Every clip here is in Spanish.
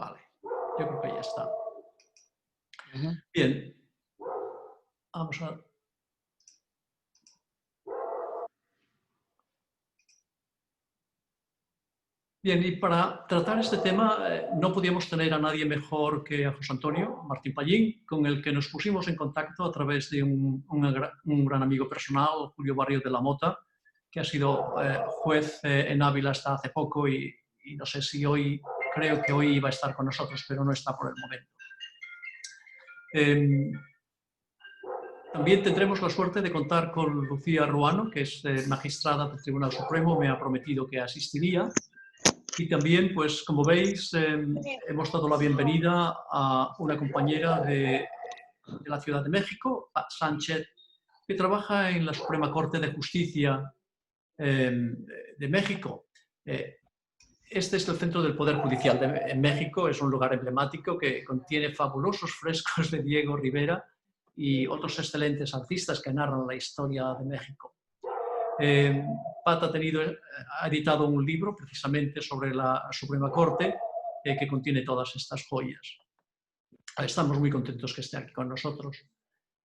Vale, yo creo que ya está. Ujú. Bien, vamos a... Bien, y para tratar este tema no podíamos tener a nadie mejor que a José Antonio Martín Pallín, con el que nos pusimos en contacto a través de un gran amigo personal, Julio Barrio de la Mota, que ha sido juez en Ávila hasta hace poco y no sé si hoy, creo que hoy iba a estar con nosotros, pero no está por el momento. También tendremos la suerte de contar con Lucía Ruano, que es magistrada del Tribunal Supremo, me ha prometido que asistiría. Y también, pues como veis, hemos dado la bienvenida a una compañera de la Ciudad de México, Pat Sánchez, que trabaja en la Suprema Corte de Justicia de México. Este es el centro del Poder Judicial en México, es un lugar emblemático que contiene fabulosos frescos de Diego Rivera y otros excelentes artistas que narran la historia de México. Pat ha editado un libro precisamente sobre la Suprema Corte que contiene todas estas joyas. Estamos muy contentos que esté aquí con nosotros.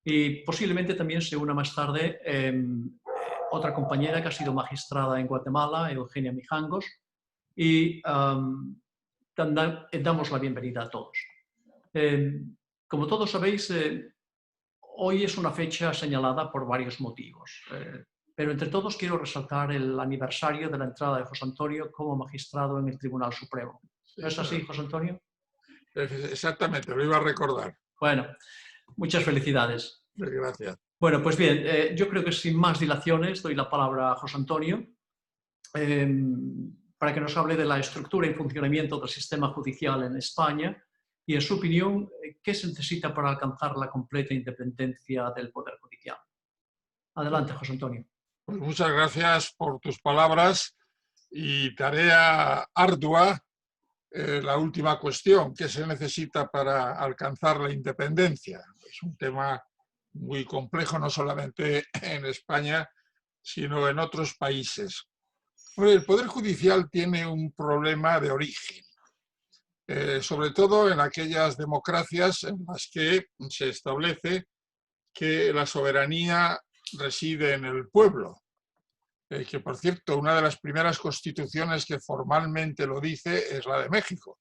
Y posiblemente también se una más tarde otra compañera que ha sido magistrada en Guatemala, Eugenia Mijangos, y damos la bienvenida a todos. Como todos sabéis, hoy es una fecha señalada por varios motivos, pero entre todos quiero resaltar el aniversario de la entrada de José Antonio como magistrado en el Tribunal Supremo. ¿No es así, José Antonio? Exactamente, lo iba a recordar. Bueno, muchas felicidades. Gracias. Bueno, pues bien, yo creo que sin más dilaciones doy la palabra a José Antonio para que nos hable de la estructura y funcionamiento del sistema judicial en España y, en su opinión, qué se necesita para alcanzar la completa independencia del Poder Judicial. Adelante, José Antonio. Pues muchas gracias por tus palabras y tarea ardua. La última cuestión, ¿qué se necesita para alcanzar la independencia? Es un tema muy complejo, no solamente en España, sino en otros países. El Poder Judicial tiene un problema de origen, sobre todo en aquellas democracias en las que se establece que la soberanía reside en el pueblo. Que, por cierto, una de las primeras constituciones que formalmente lo dice es la de México,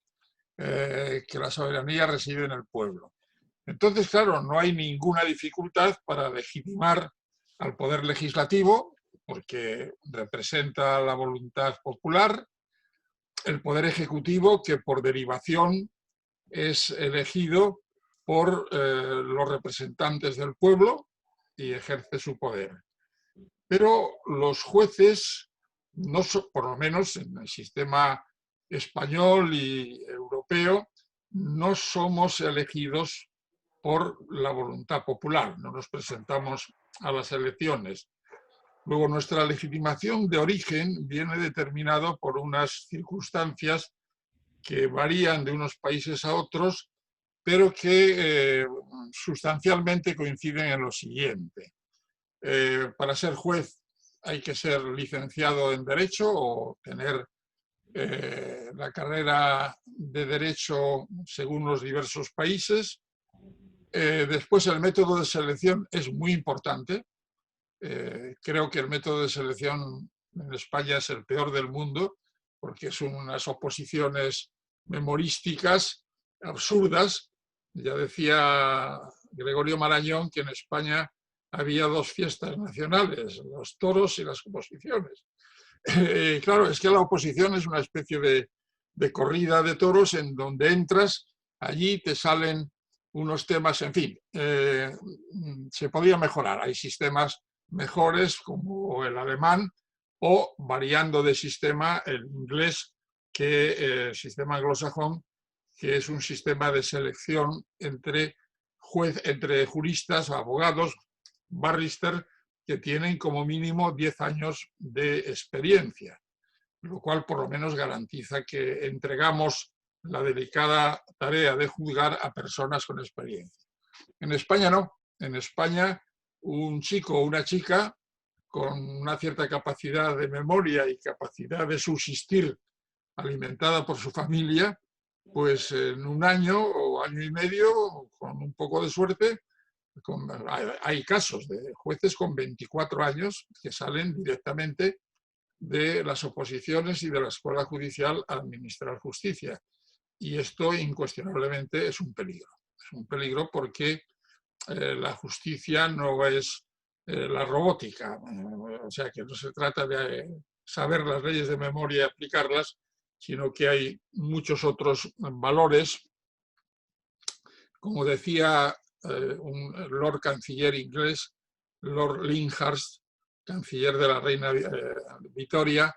que la soberanía reside en el pueblo. Entonces, claro, no hay ninguna dificultad para legitimar al poder legislativo, porque representa la voluntad popular, el poder ejecutivo, que por derivación es elegido por los representantes del pueblo y ejerce su poder. Pero los jueces, no por lo menos en el sistema español y europeo, no somos elegidos por la voluntad popular, no nos presentamos a las elecciones. Luego, nuestra legitimación de origen viene determinado por unas circunstancias que varían de unos países a otros, pero que sustancialmente coinciden en lo siguiente. Para ser juez hay que ser licenciado en Derecho o tener la carrera de Derecho según los diversos países. Después, el método de selección es muy importante. Creo que el método de selección en España es el peor del mundo, porque son unas oposiciones memorísticas absurdas. Ya decía Gregorio Marañón que en España había dos fiestas nacionales, los toros y las oposiciones. Claro, es que la oposición es una especie de corrida de toros en donde entras, allí te salen unos temas, en fin, se podría mejorar. Hay sistemas mejores como el alemán o, variando de sistema, el inglés, que el sistema anglosajón, que es un sistema de selección entre juristas, abogados, barrister, que tienen como mínimo 10 años de experiencia, lo cual por lo menos garantiza que entregamos la delicada tarea de juzgar a personas con experiencia. En España no. En España, un chico o una chica con una cierta capacidad de memoria y capacidad de subsistir alimentada por su familia pues en un año o año y medio, con un poco de suerte, hay casos de jueces con 24 años que salen directamente de las oposiciones y de la Escuela Judicial a administrar justicia. Y esto incuestionablemente es un peligro. Es un peligro porque la justicia no es la robótica. O sea, que no se trata de saber las leyes de memoria y aplicarlas, sino que hay muchos otros valores. Como decía un Lord Canciller inglés, Lord Lyndhurst, canciller de la reina Victoria,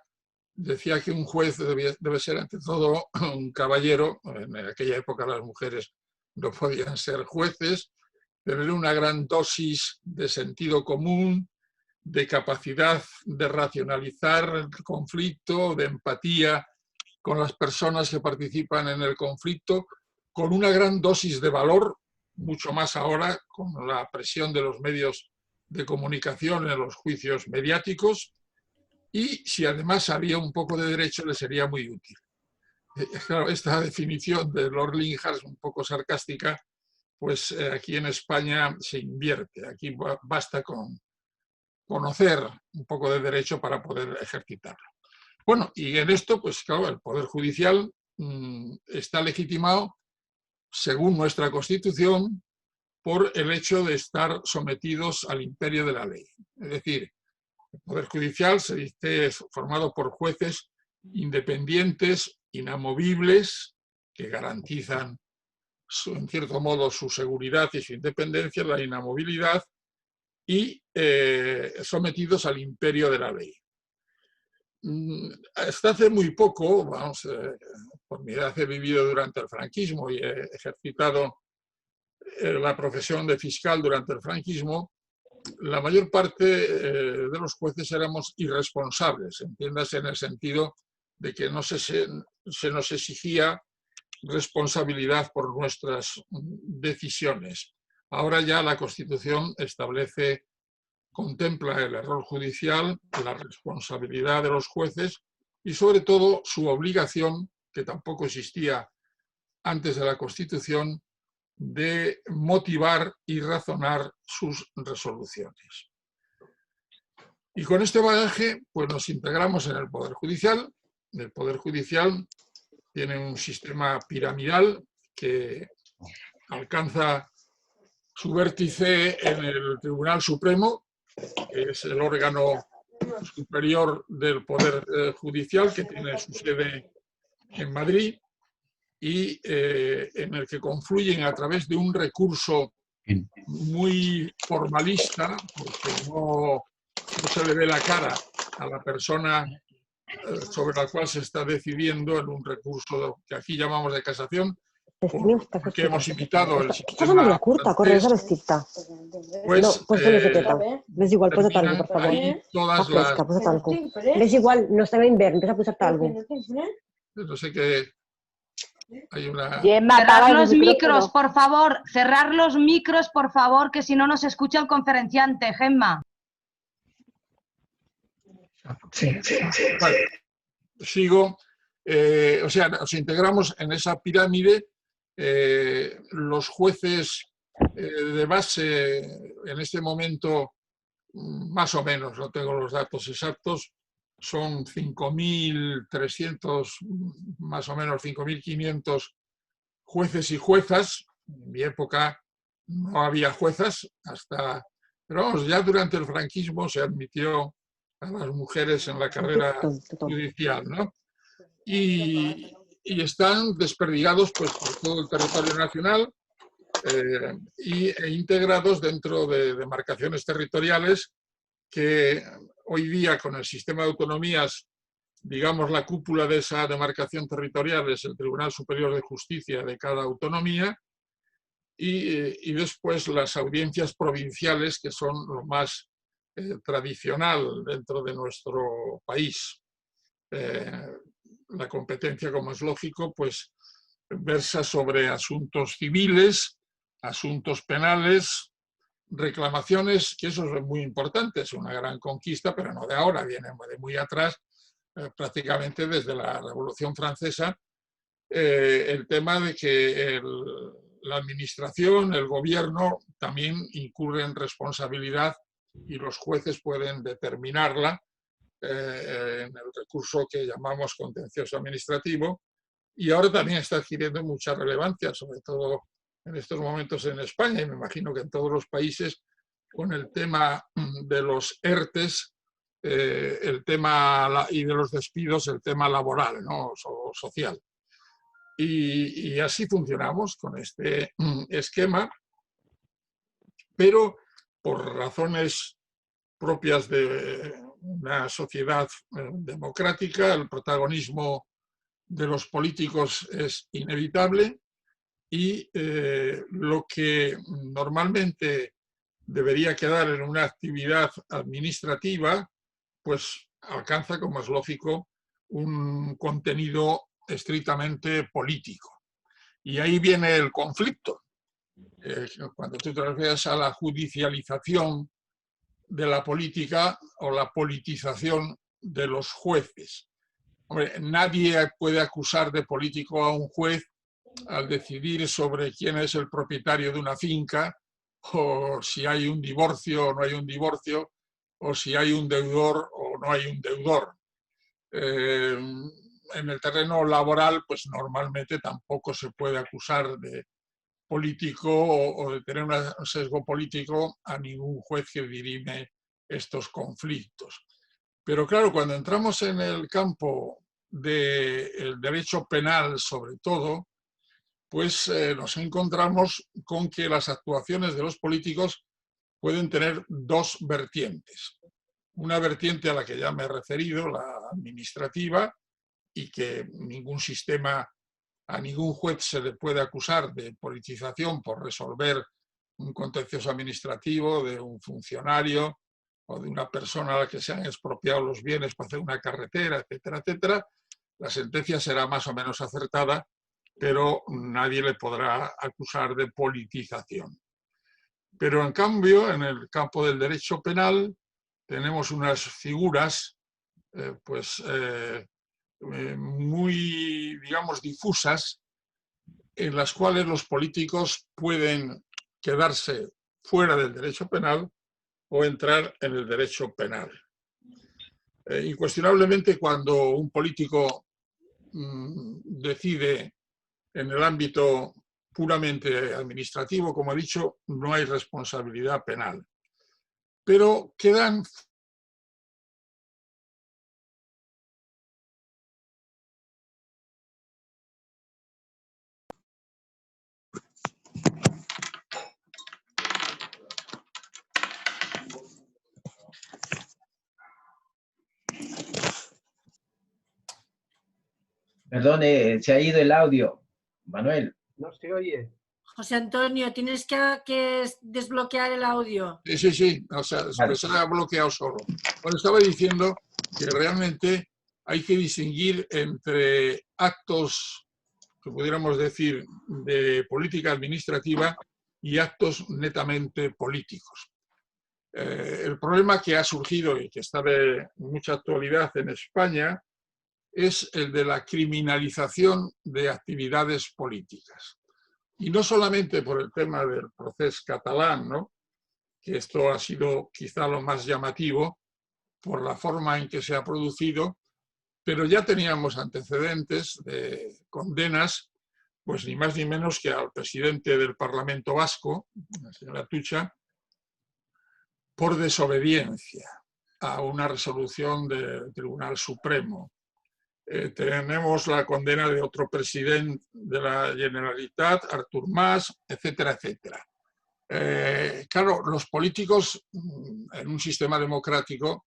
decía que un juez debe ser ante todo un caballero. En aquella época las mujeres no podían ser jueces, tener una gran dosis de sentido común, de capacidad de racionalizar el conflicto, de empatía con las personas que participan en el conflicto, con una gran dosis de valor, mucho más ahora con la presión de los medios de comunicación en los juicios mediáticos, y si además había un poco de derecho le sería muy útil. Claro, esta definición de Lord Lyndhurst, un poco sarcástica, pues aquí en España se invierte. Aquí basta con conocer un poco de derecho para poder ejercitarlo. Bueno, y en esto, pues claro, el Poder Judicial está legitimado, según nuestra Constitución, por el hecho de estar sometidos al imperio de la ley. Es decir, el Poder Judicial se dice formado por jueces independientes, inamovibles, que garantizan en cierto modo su seguridad y su independencia, la inamovilidad, y sometidos al imperio de la ley. Hasta hace muy poco, vamos, por mi edad he vivido durante el franquismo y he ejercitado la profesión de fiscal durante el franquismo, la mayor parte de los jueces éramos irresponsables, entiéndase en el sentido de que no se nos exigía responsabilidad por nuestras decisiones. Ahora ya la Constitución contempla el error judicial, la responsabilidad de los jueces y sobre todo su obligación, que tampoco existía antes de la Constitución, de motivar y razonar sus resoluciones. Y con este bagaje, pues nos integramos en el Poder Judicial. El Poder Judicial tiene un sistema piramidal que alcanza su vértice en el Tribunal Supremo, que es el órgano superior del Poder Judicial, que tiene su sede en Madrid, y en el que confluyen a través de un recurso muy formalista, porque no se le ve la cara a la persona sobre la cual se está decidiendo, en un recurso que aquí llamamos de casación, porque hemos imitado el sistema francés, pues no, posa una jaqueta. M'és igual, posa't alguna cosa, per favor. ahí todas Fa fresca, las... posa't alguna cosa. M'és igual, no estem a invern, vés a posar-te alguna cosa. No sé qué... Hay una... Gemma, cerrar los micros, por favor. Cerrar los micros, por favor, que si no nos escucha el conferenciante, Gemma. Sí. Vale. Sigo. O sea, nos integramos en esa pirámide. Los jueces de base en este momento, más o menos, no tengo los datos exactos, son 5.300, más o menos 5.500 jueces y juezas. En mi época no había juezas, pero vamos, ya durante el franquismo se admitió a las mujeres en la carrera judicial, ¿no? Y están desperdigados pues, por todo el territorio nacional e integrados dentro de demarcaciones territoriales que hoy día, con el sistema de autonomías, digamos, la cúpula de esa demarcación territorial es el Tribunal Superior de Justicia de cada autonomía, y después las audiencias provinciales, que son lo más tradicional dentro de nuestro país. La competencia, como es lógico, pues versa sobre asuntos civiles, asuntos penales, reclamaciones, que eso es muy importante, es una gran conquista, pero no de ahora, viene de muy atrás, prácticamente desde la Revolución Francesa, el tema de que la administración, el gobierno, también incurre en responsabilidad y los jueces pueden determinarla en el recurso que llamamos contencioso administrativo, y ahora también está adquiriendo mucha relevancia, sobre todo en estos momentos en España, y me imagino que en todos los países, con el tema de los ERTES, el tema y de los despidos, el tema laboral, ¿no? Social. Y así funcionamos con este esquema, pero por razones propias de una sociedad democrática, el protagonismo de los políticos es inevitable y lo que normalmente debería quedar en una actividad administrativa, pues alcanza, como es lógico, un contenido estrictamente político. Y ahí viene el conflicto. Cuando tú te refieres a la judicialización de la política o la politización de los jueces. Hombre, nadie puede acusar de político a un juez al decidir sobre quién es el propietario de una finca, o si hay un divorcio o no hay un divorcio, o si hay un deudor o no hay un deudor. En el terreno laboral, pues normalmente tampoco se puede acusar de político o de tener un sesgo político a ningún juez que dirime estos conflictos. Pero claro, cuando entramos en el campo del derecho penal, sobre todo, pues nos encontramos con que las actuaciones de los políticos pueden tener dos vertientes. Una vertiente a la que ya me he referido, la administrativa, y que ningún sistema, a ningún juez se le puede acusar de politización por resolver un contencioso administrativo de un funcionario o de una persona a la que se han expropiado los bienes para hacer una carretera, etcétera, etcétera. La sentencia será más o menos acertada, pero nadie le podrá acusar de politización. Pero en cambio, en el campo del derecho penal, tenemos unas figuras muy, digamos, difusas, en las cuales los políticos pueden quedarse fuera del derecho penal o entrar en el derecho penal. Incuestionablemente, cuando un político decide en el ámbito puramente administrativo, como he dicho, no hay responsabilidad penal. Pero quedan Perdone, se ha ido el audio. Manuel. No se oye. José Antonio, tienes que desbloquear el audio. Sí. O sea, se ha bloqueado solo. Bueno, estaba diciendo que realmente hay que distinguir entre actos, que pudiéramos decir, de política administrativa y actos netamente políticos. El problema que ha surgido y que está de mucha actualidad en España es el de la criminalización de actividades políticas. Y no solamente por el tema del proceso catalán, ¿no? Que esto ha sido quizá lo más llamativo por la forma en que se ha producido, pero ya teníamos antecedentes de condenas, pues ni más ni menos que al presidente del Parlamento Vasco, la señora Atutxa, por desobediencia a una resolución del Tribunal Supremo. Tenemos la condena de otro presidente de la Generalitat, Artur Mas, etcétera, etcétera. Claro, los políticos en un sistema democrático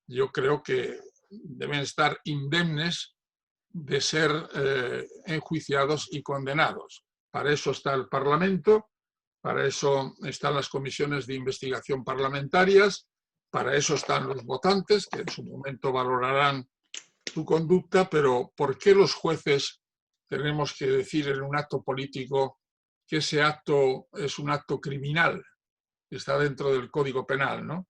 yo creo que deben estar indemnes de ser enjuiciados y condenados. Para eso está el Parlamento, para eso están las comisiones de investigación parlamentarias, para eso están los votantes, que en su momento valorarán su conducta, pero ¿por qué los jueces tenemos que decir en un acto político que ese acto es un acto criminal? Está dentro del Código Penal, ¿no?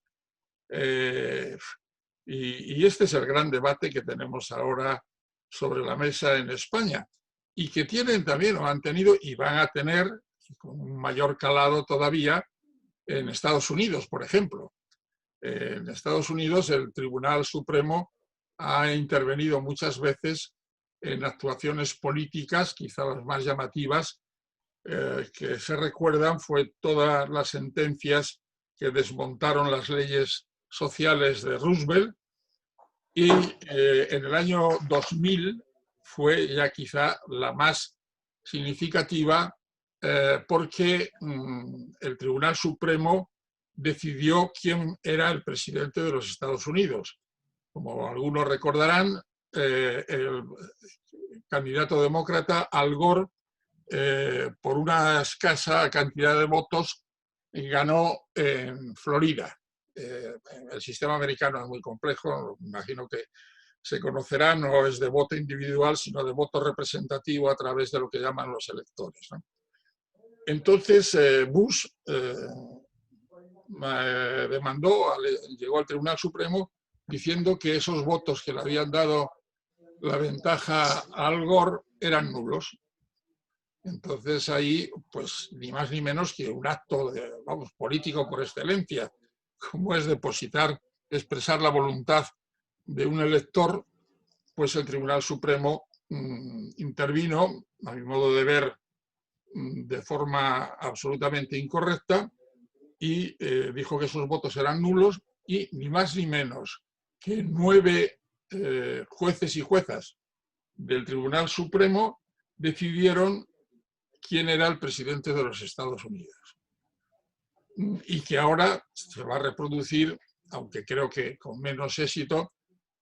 Y este es el gran debate que tenemos ahora sobre la mesa en España. y que tienen también, o han tenido y van a tener, con un mayor calado todavía, en Estados Unidos, por ejemplo. En Estados Unidos el Tribunal Supremo ha intervenido muchas veces en actuaciones políticas, quizá las más llamativas que se recuerdan fue todas las sentencias que desmontaron las leyes sociales de Roosevelt, y en el año 2000 fue ya quizá la más significativa porque el Tribunal Supremo decidió quién era el presidente de los Estados Unidos. Como algunos recordarán, el candidato demócrata Al Gore, por una escasa cantidad de votos, ganó en Florida. El sistema americano es muy complejo, me imagino que se conocerá, no es de voto individual, sino de voto representativo a través de lo que llaman los electores, ¿no? Entonces Bush llegó al Tribunal Supremo diciendo que esos votos que le habían dado la ventaja a Al Gore eran nulos. Entonces ahí, pues ni más ni menos que un acto político por excelencia, como es expresar la voluntad de un elector, pues el Tribunal Supremo intervino, a mi modo de ver, de forma absolutamente incorrecta, y dijo que esos votos eran nulos, y ni más ni menos que 9 jueces y juezas del Tribunal Supremo decidieron quién era el presidente de los Estados Unidos. Y que ahora se va a reproducir, aunque creo que con menos éxito,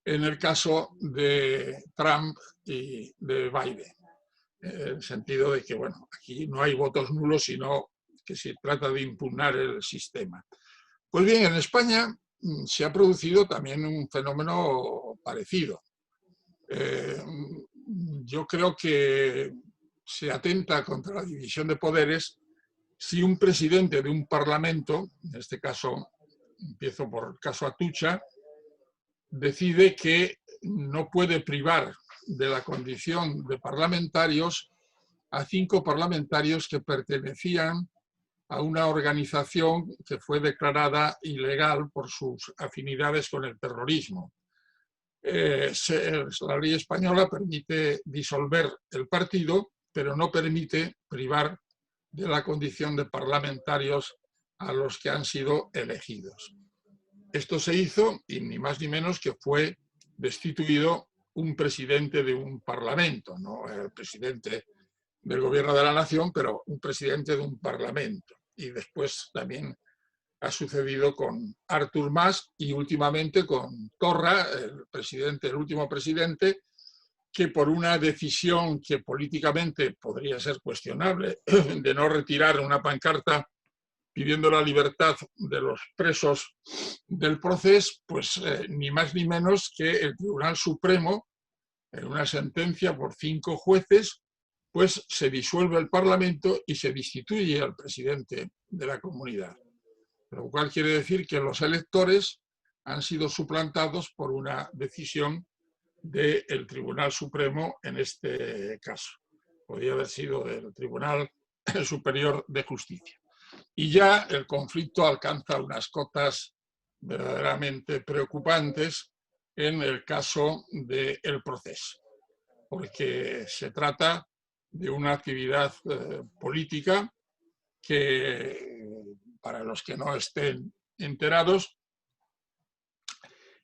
en el caso de Trump y de Biden. En el sentido de que, bueno, aquí no hay votos nulos, sino que se trata de impugnar el sistema. Pues bien, en España se ha producido también un fenómeno parecido. Yo creo que se atenta contra la división de poderes si un presidente de un parlamento, en este caso, empiezo por el caso Atucha, decide que no puede privar de la condición de parlamentarios a 5 parlamentarios que pertenecían a una organización que fue declarada ilegal por sus afinidades con el terrorismo. La ley española permite disolver el partido, pero no permite privar de la condición de parlamentarios a los que han sido elegidos. Esto se hizo y ni más ni menos que fue destituido un presidente de un parlamento, no el presidente del gobierno de la nación, pero un presidente de un parlamento. Y después también ha sucedido con Artur Mas y últimamente con Torra, el último presidente, que por una decisión que políticamente podría ser cuestionable de no retirar una pancarta pidiendo la libertad de los presos del proceso, pues ni más ni menos que el Tribunal Supremo, en una sentencia por 5 jueces, pues se disuelve el Parlamento y se destituye al presidente de la comunidad. Lo cual quiere decir que los electores han sido suplantados por una decisión del Tribunal Supremo en este caso. Podría haber sido del Tribunal Superior de Justicia. Y ya el conflicto alcanza unas cotas verdaderamente preocupantes en el caso del proceso, porque se trata de una actividad política que, para los que no estén enterados,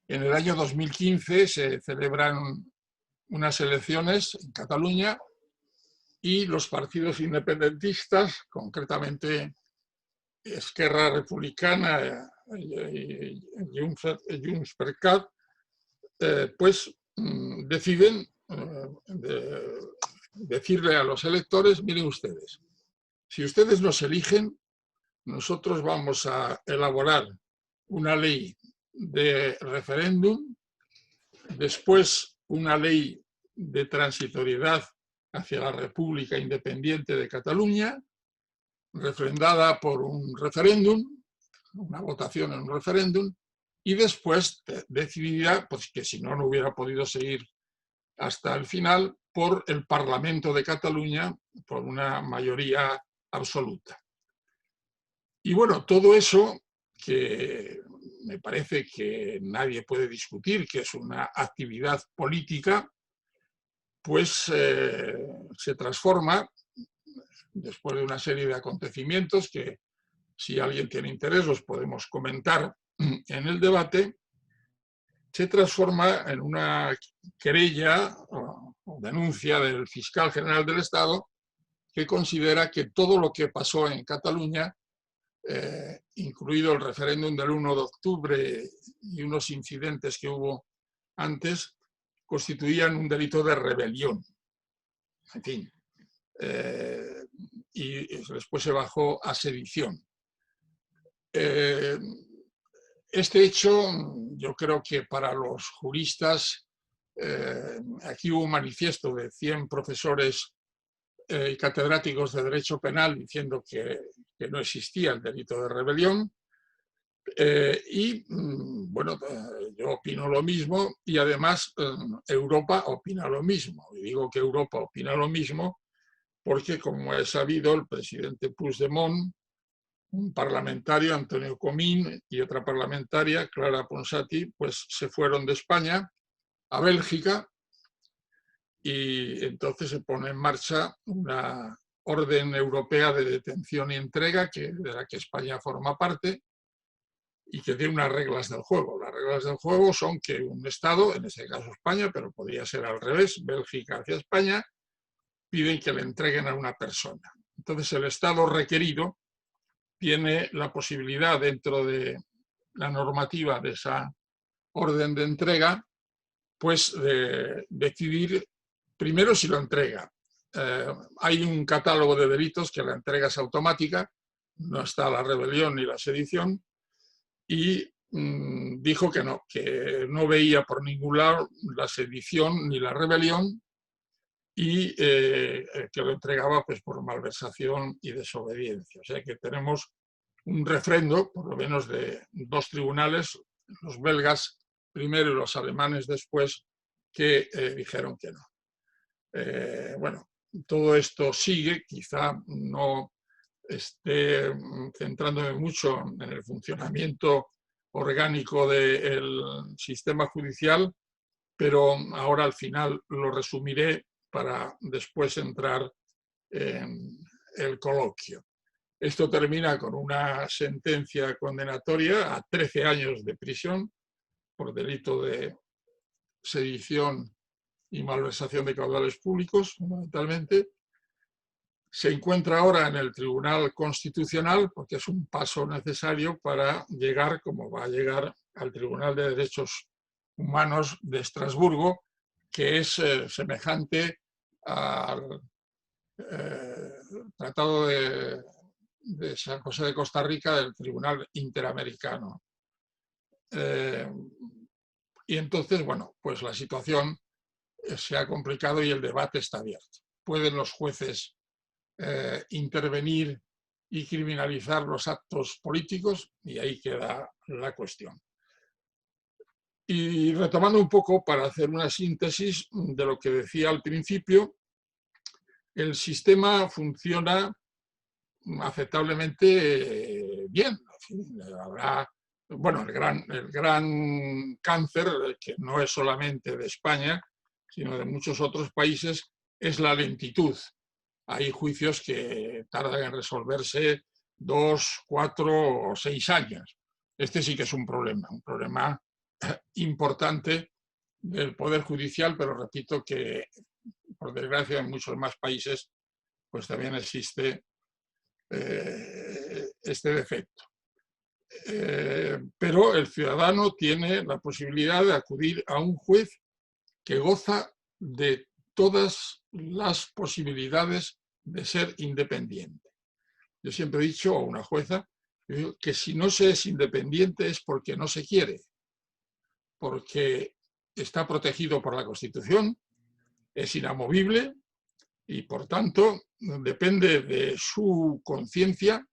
en el año 2015 se celebran unas elecciones en Cataluña y los partidos independentistas, concretamente Esquerra Republicana y Junts per Cat, pues deciden decirle a los electores: miren ustedes, si ustedes nos eligen, nosotros vamos a elaborar una ley de referéndum, después una ley de transitoriedad hacia la República Independiente de Cataluña, refrendada por un referéndum, una votación en un referéndum, y después decidida pues, que si no, no hubiera podido seguir hasta el final por el Parlamento de Cataluña, por una mayoría absoluta. Y bueno, todo eso, que me parece que nadie puede discutir, que es una actividad política, pues se transforma, después de una serie de acontecimientos que, si alguien tiene interés, los podemos comentar en el debate, se transforma en una querella o denuncia del fiscal general del Estado, que considera que todo lo que pasó en Cataluña, incluido el referéndum del 1 de octubre y unos incidentes que hubo antes, constituían un delito de rebelión. En fin. Y después se bajó a sedición. Este hecho, yo creo que para los juristas, aquí hubo un manifiesto de 100 profesores y catedráticos de Derecho Penal diciendo que no existía el delito de rebelión. Bueno, yo opino lo mismo y además Europa opina lo mismo. Y digo que Europa opina lo mismo porque, como he sabido, el presidente Puigdemont, un parlamentario, Antonio Comín, y otra parlamentaria, Clara Ponsati, pues se fueron de España a Bélgica y entonces se pone en marcha una orden europea de detención y entrega de la que España forma parte y que tiene unas reglas del juego. Las reglas del juego son que un Estado, en este caso España, pero podría ser al revés, Bélgica hacia España, piden que le entreguen a una persona. Entonces el Estado requerido tiene la posibilidad, dentro de la normativa de esa orden de entrega, pues de decidir primero si lo entrega. Hay un catálogo de delitos que la entrega es automática, no está la rebelión ni la sedición, y dijo que no veía por ningún lado la sedición ni la rebelión, y que lo entregaba pues por malversación y desobediencia. O sea que tenemos un refrendo, por lo menos de 2 tribunales, los belgas primero y los alemanes después, que dijeron que no. Bueno, todo esto sigue, quizá no esté centrándome mucho en el funcionamiento orgánico del sistema judicial, pero ahora al final lo resumiré para después entrar en el coloquio. Esto termina con una sentencia condenatoria a 13 años de prisión por delito de sedición y malversación de caudales públicos, fundamentalmente. Se encuentra ahora en el Tribunal Constitucional porque es un paso necesario para llegar, como va a llegar, al Tribunal de Derechos Humanos de Estrasburgo, que es semejante al Tratado de San José de Costa Rica del Tribunal Interamericano. Y entonces, bueno, pues la situación se ha complicado y el debate está abierto. ¿Pueden los jueces intervenir y criminalizar los actos políticos? Y ahí queda la cuestión. Y retomando un poco para hacer una síntesis de lo que decía al principio, el sistema funciona aceptablemente bien. Habrá, bueno, el gran cáncer, que no es solamente de España, sino de muchos otros países, es la lentitud. Hay juicios que tardan en resolverse 2, 4 o 6 años. Este sí que es un problema importante del Poder Judicial, pero repito que, por desgracia, en muchos más países pues también existe este defecto. Pero el ciudadano tiene la posibilidad de acudir a un juez que goza de todas las posibilidades de ser independiente. Yo siempre he dicho a una jueza que si no se es independiente es porque no se quiere, porque está protegido por la Constitución, es inamovible y, por tanto, depende de su conciencia,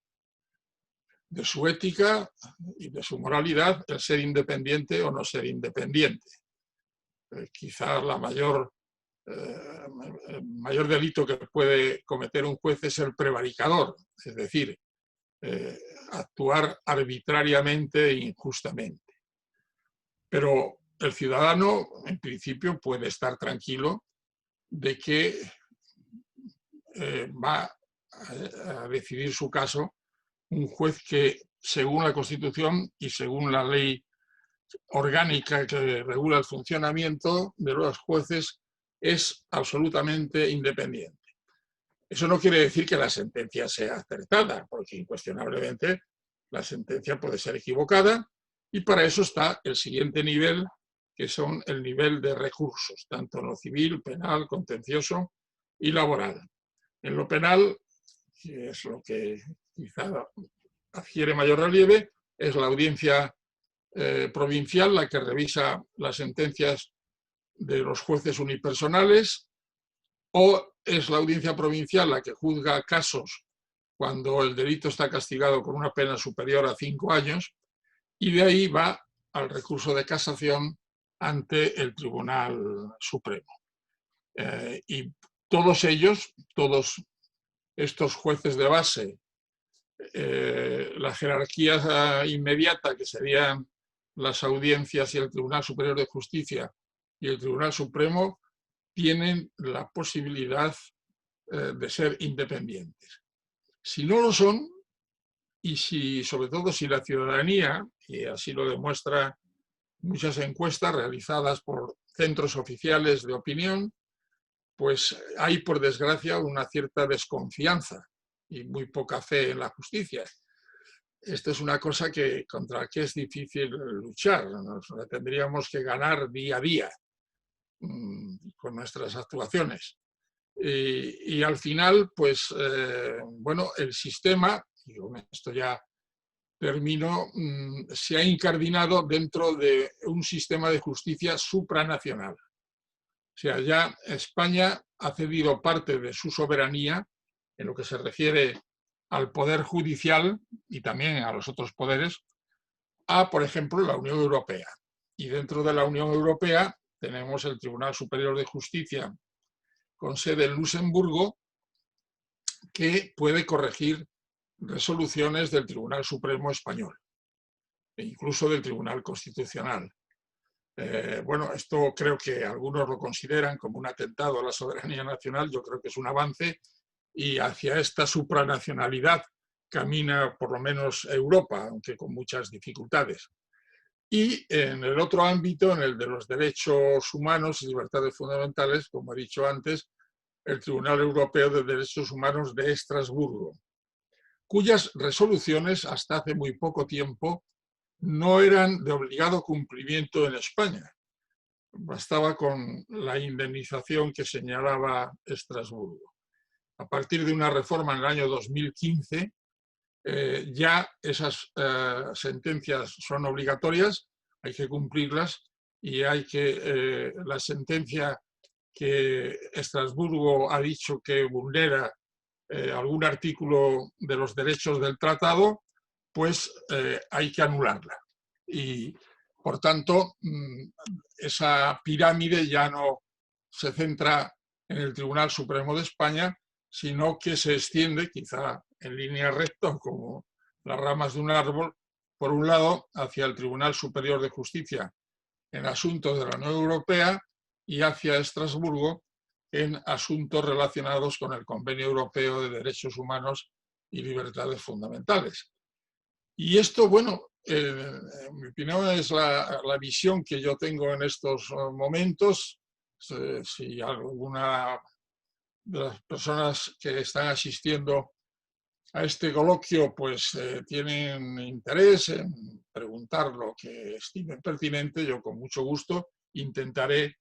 de su ética y de su moralidad el ser independiente o no ser independiente. Quizás la mayor el mayor delito que puede cometer un juez es el prevaricador, es decir, actuar arbitrariamente e injustamente. Pero el ciudadano, en principio, puede estar tranquilo de que va a decidir su caso un juez que, según la Constitución y según la ley orgánica que regula el funcionamiento de los jueces, es absolutamente independiente. Eso no quiere decir que la sentencia sea acertada, porque incuestionablemente la sentencia puede ser equivocada, y para eso está el siguiente nivel, que son el nivel de recursos, tanto en lo civil, penal, contencioso y laboral. En lo penal, que es lo que quizá adquiere mayor relieve, es la audiencia provincial la que revisa las sentencias de los jueces unipersonales, o es la audiencia provincial la que juzga casos cuando el delito está castigado con una pena superior a 5 años, y de ahí va al recurso de casación ante el Tribunal Supremo. Y todos ellos, todos estos jueces de base, la jerarquía inmediata, que serían las audiencias y el Tribunal Superior de Justicia y el Tribunal Supremo, tienen la posibilidad de ser independientes. Si no lo son, y sobre todo si la ciudadanía, y así lo demuestran muchas encuestas realizadas por centros oficiales de opinión, pues hay, por desgracia, una cierta desconfianza y muy poca fe en la justicia. Esto es una cosa contra la que es difícil luchar. Nos tendríamos que ganar día a día con nuestras actuaciones. Y al final, pues, bueno, el sistema, y con esto ya termino, se ha incardinado dentro de un sistema de justicia supranacional. O sea, ya España ha cedido parte de su soberanía en lo que se refiere al poder judicial y también a los otros poderes, a, por ejemplo, la Unión Europea. Y dentro de la Unión Europea tenemos el Tribunal Superior de Justicia con sede en Luxemburgo, que puede corregir resoluciones del Tribunal Supremo Español e incluso del Tribunal Constitucional. Bueno, esto creo que algunos lo consideran como un atentado a la soberanía nacional. Yo creo que es un avance, y hacia esta supranacionalidad camina por lo menos Europa, aunque con muchas dificultades. Y en el otro ámbito, en el de los derechos humanos y libertades fundamentales, como he dicho antes, el Tribunal Europeo de Derechos Humanos de Estrasburgo, cuyas resoluciones hasta hace muy poco tiempo no eran de obligado cumplimiento en España. Bastaba con la indemnización que señalaba Estrasburgo. A partir de una reforma en el año 2015, ya esas sentencias son obligatorias, hay que cumplirlas, y la sentencia que Estrasburgo ha dicho que vulnera algún artículo de los derechos del tratado, pues hay que anularla. Y, por tanto, esa pirámide ya no se centra en el Tribunal Supremo de España, sino que se extiende, quizá en línea recta, como las ramas de un árbol, por un lado, hacia el Tribunal Superior de Justicia en asuntos de la Unión Europea y hacia Estrasburgo en asuntos relacionados con el Convenio Europeo de Derechos Humanos y Libertades Fundamentales. Y esto, bueno, en mi opinión es la visión que yo tengo en estos momentos. Si alguna de las personas que están asistiendo a este coloquio pues tienen interés en preguntar lo que estimen pertinente, yo con mucho gusto intentaré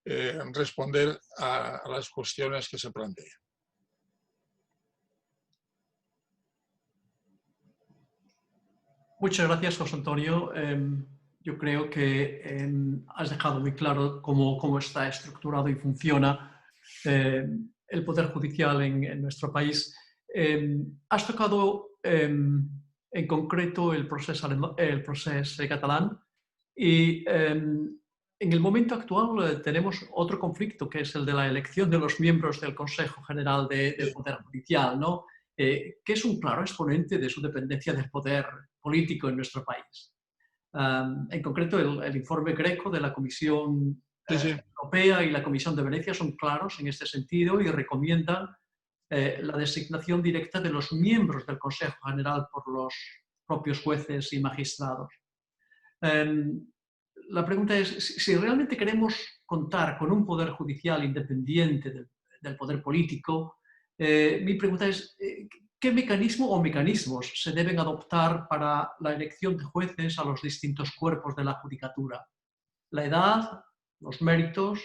responder a las cuestiones que se plantean. Muchas gracias, José Antonio. Yo creo que has dejado muy claro cómo está estructurado y funciona el Poder Judicial en nuestro país. Has tocado en concreto el proceso catalán, y En el momento actual tenemos otro conflicto, que es el de la elección de los miembros del Consejo General del Poder Judicial, ¿no? Que es un claro exponente de su dependencia del poder político en nuestro país. En concreto, el informe Greco de la Comisión Europea y la Comisión de Venecia son claros en este sentido y recomiendan la designación directa de los miembros del Consejo General por los propios jueces y magistrados. La pregunta es, si realmente queremos contar con un poder judicial independiente del poder político, mi pregunta es, ¿qué mecanismo o mecanismos se deben adoptar para la elección de jueces a los distintos cuerpos de la judicatura? ¿La edad, los méritos?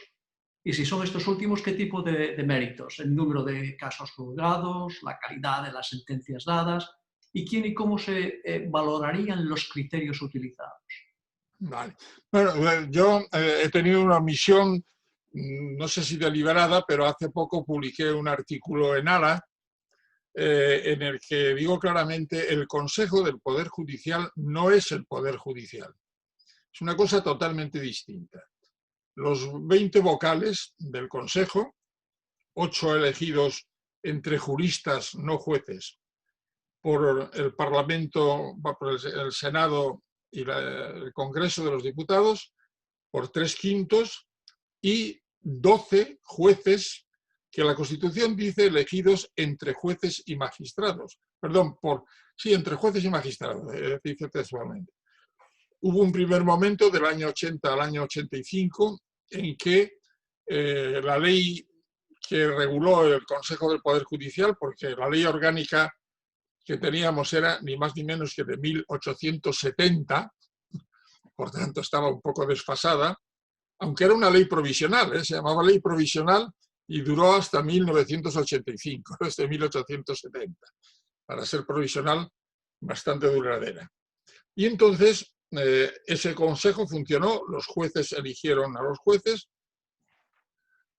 Y si son estos últimos, ¿qué tipo de méritos? ¿El número de casos juzgados, la calidad de las sentencias dadas? ¿Y quién y cómo se valorarían los criterios utilizados? Vale. Bueno, yo he tenido una misión, no sé si deliberada, pero hace poco publiqué un artículo en ARA en el que digo claramente el Consejo del Poder Judicial no es el Poder Judicial. Es una cosa totalmente distinta. Los 20 vocales del Consejo, 8 elegidos entre juristas, no jueces, por el Parlamento, por el Senado y el Congreso de los Diputados, por 3/5, y 12 jueces que la Constitución dice elegidos entre jueces y magistrados. Perdón, entre jueces y magistrados, dice textualmente. Hubo un primer momento del año 80 al año 85 en que la ley que reguló el Consejo del Poder Judicial, porque la ley orgánica que teníamos era ni más ni menos que de 1870, por tanto estaba un poco desfasada, aunque era una ley provisional, se llamaba ley provisional y duró hasta 1985, desde 1870, para ser provisional bastante duradera. Y entonces ese consejo funcionó, los jueces eligieron a los jueces.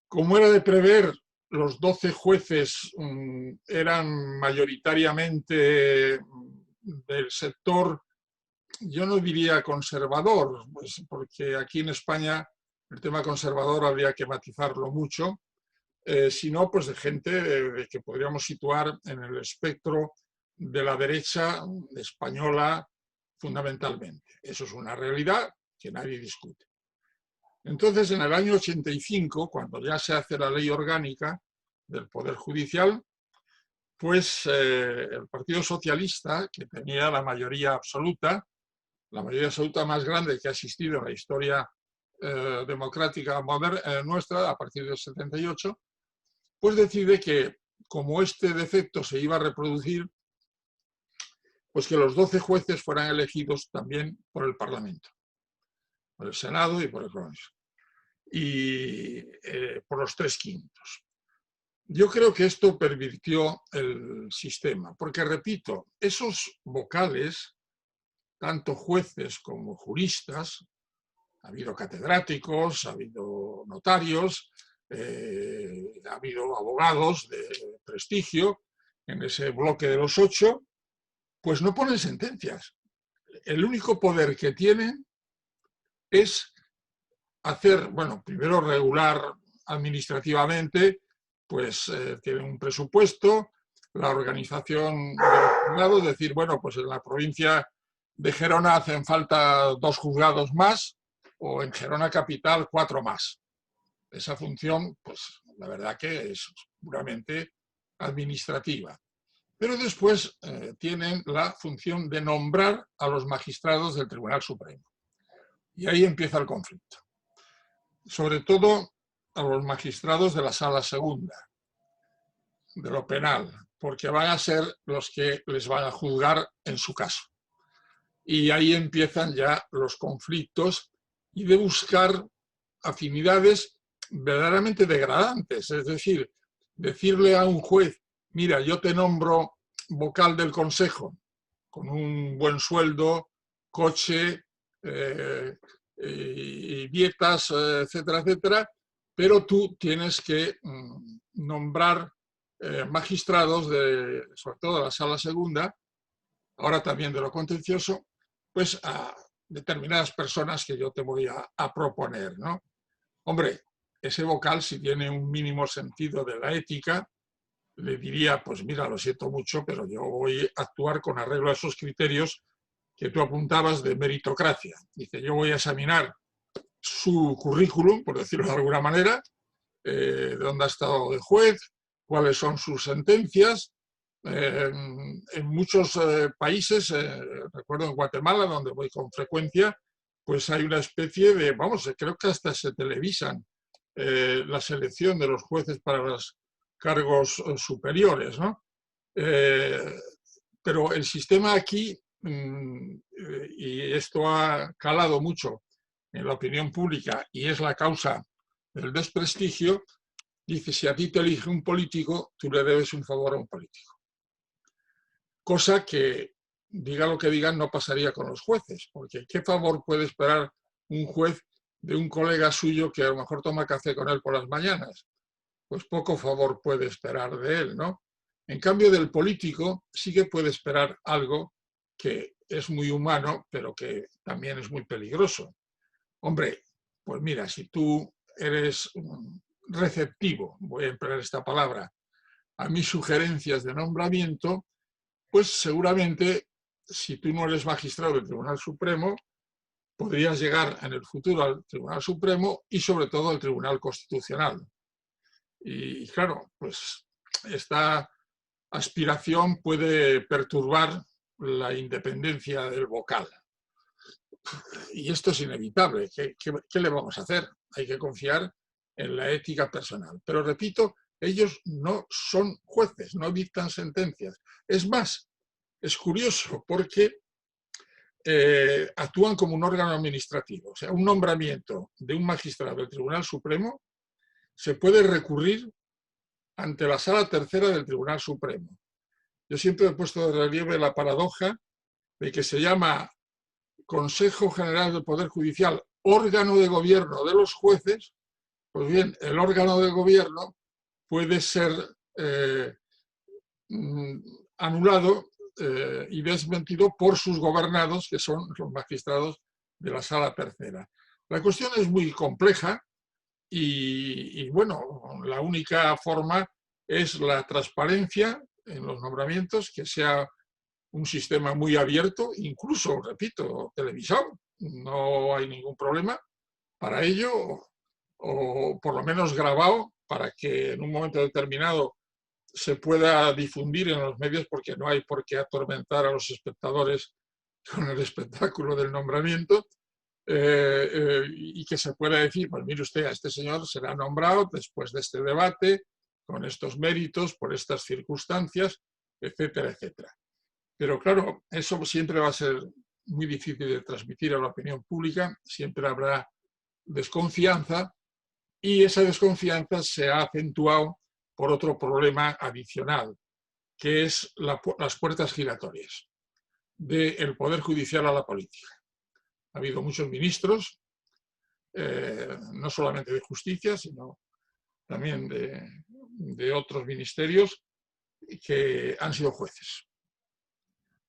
Como era de prever, los 12 jueces eran mayoritariamente del sector, yo no diría conservador, pues porque aquí en España el tema conservador habría que matizarlo mucho, sino pues de gente que podríamos situar en el espectro de la derecha española fundamentalmente. Eso es una realidad que nadie discute. Entonces, en el año 85, cuando ya se hace la ley orgánica del Poder Judicial, pues el Partido Socialista, que tenía la mayoría absoluta más grande que ha existido en la historia democrática nuestra, a partir del 78, pues decide que, como este defecto se iba a reproducir, pues que los 12 jueces fueran elegidos también por el Parlamento, por el Senado y por el Congreso, y por los 3/5. Yo creo que esto pervirtió el sistema, porque, repito, esos vocales, tanto jueces como juristas, ha habido catedráticos, ha habido notarios, ha habido abogados de prestigio en ese bloque de los 8, pues no ponen sentencias. El único poder que tienen es hacer, bueno, primero regular administrativamente, pues tienen un presupuesto, la organización de los juzgados, decir, bueno, pues en la provincia de Gerona hacen falta 2 juzgados más, o en Gerona Capital 4 más. Esa función, pues la verdad que es puramente administrativa. Pero después tienen la función de nombrar a los magistrados del Tribunal Supremo. Y ahí empieza el conflicto. Sobre todo a los magistrados de la Sala Segunda, de lo penal, porque van a ser los que les van a juzgar en su caso. Y ahí empiezan ya los conflictos y de buscar afinidades verdaderamente degradantes. Es decir, decirle a un juez, mira, yo te nombro vocal del Consejo con un buen sueldo, coche, y dietas, etcétera, etcétera, pero tú tienes que nombrar magistrados, sobre todo de la Sala Segunda, ahora también de lo contencioso, pues determinadas personas que yo te voy a proponer, ¿no? Hombre, ese vocal, si tiene un mínimo sentido de la ética, le diría, pues mira, lo siento mucho, pero yo voy a actuar con arreglo a esos criterios que tú apuntabas de meritocracia. Dice, yo voy a examinar su currículum, por decirlo de alguna manera, de dónde ha estado de juez, cuáles son sus sentencias. En muchos países, recuerdo en Guatemala, donde voy con frecuencia, pues hay una especie de, vamos, creo que hasta se televisan la selección de los jueces para los cargos superiores, ¿no? Pero el sistema aquí, y esto ha calado mucho en la opinión pública y es la causa del desprestigio, dice, si a ti te elige un político, tú le debes un favor a un político. Cosa que, diga lo que digan, no pasaría con los jueces, porque ¿qué favor puede esperar un juez de un colega suyo que a lo mejor toma café con él por las mañanas? Pues poco favor puede esperar de él, ¿no? En cambio, del político sí que puede esperar algo que es muy humano, pero que también es muy peligroso. Hombre, pues mira, si tú eres receptivo, voy a emplear esta palabra, a mis sugerencias de nombramiento, pues seguramente, si tú no eres magistrado del Tribunal Supremo, podrías llegar en el futuro al Tribunal Supremo y sobre todo al Tribunal Constitucional. Y claro, pues esta aspiración puede perturbar la independencia del vocal. Y esto es inevitable. ¿Qué le vamos a hacer? Hay que confiar en la ética personal. Pero repito, ellos no son jueces, no dictan sentencias. Es más, es curioso porque actúan como un órgano administrativo. O sea, un nombramiento de un magistrado del Tribunal Supremo se puede recurrir ante la Sala Tercera del Tribunal Supremo. Yo siempre he puesto de relieve la paradoja de que se llama Consejo General del Poder Judicial, órgano de gobierno de los jueces. Pues bien, el órgano de gobierno puede ser anulado y desmentido por sus gobernados, que son los magistrados de la Sala Tercera. La cuestión es muy compleja y bueno, la única forma es la transparencia en los nombramientos, que sea un sistema muy abierto, incluso, repito, televisado, no hay ningún problema para ello, o por lo menos grabado, para que en un momento determinado se pueda difundir en los medios, porque no hay por qué atormentar a los espectadores con el espectáculo del nombramiento, y que se pueda decir, pues mire usted, a este señor será nombrado después de este debate, con estos méritos, por estas circunstancias, etcétera, etcétera. Pero claro, eso siempre va a ser muy difícil de transmitir a la opinión pública, siempre habrá desconfianza y esa desconfianza se ha acentuado por otro problema adicional, que es las puertas giratorias del Poder Judicial a la política. Ha habido muchos ministros, no solamente de justicia, sino también de otros ministerios, que han sido jueces.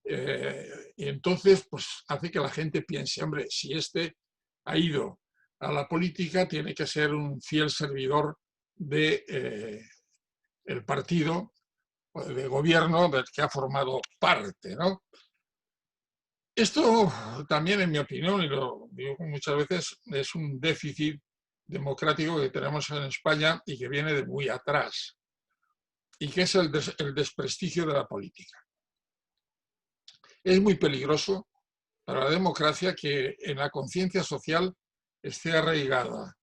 Y entonces, pues hace que la gente piense, hombre, si este ha ido a la política, tiene que ser un fiel servidor de el partido de gobierno del que ha formado parte, ¿no? Esto también, en mi opinión, y lo digo muchas veces, es un déficit democrático que tenemos en España y que viene de muy atrás, y que es el desprestigio de la política. Es muy peligroso para la democracia que en la conciencia social esté arraigada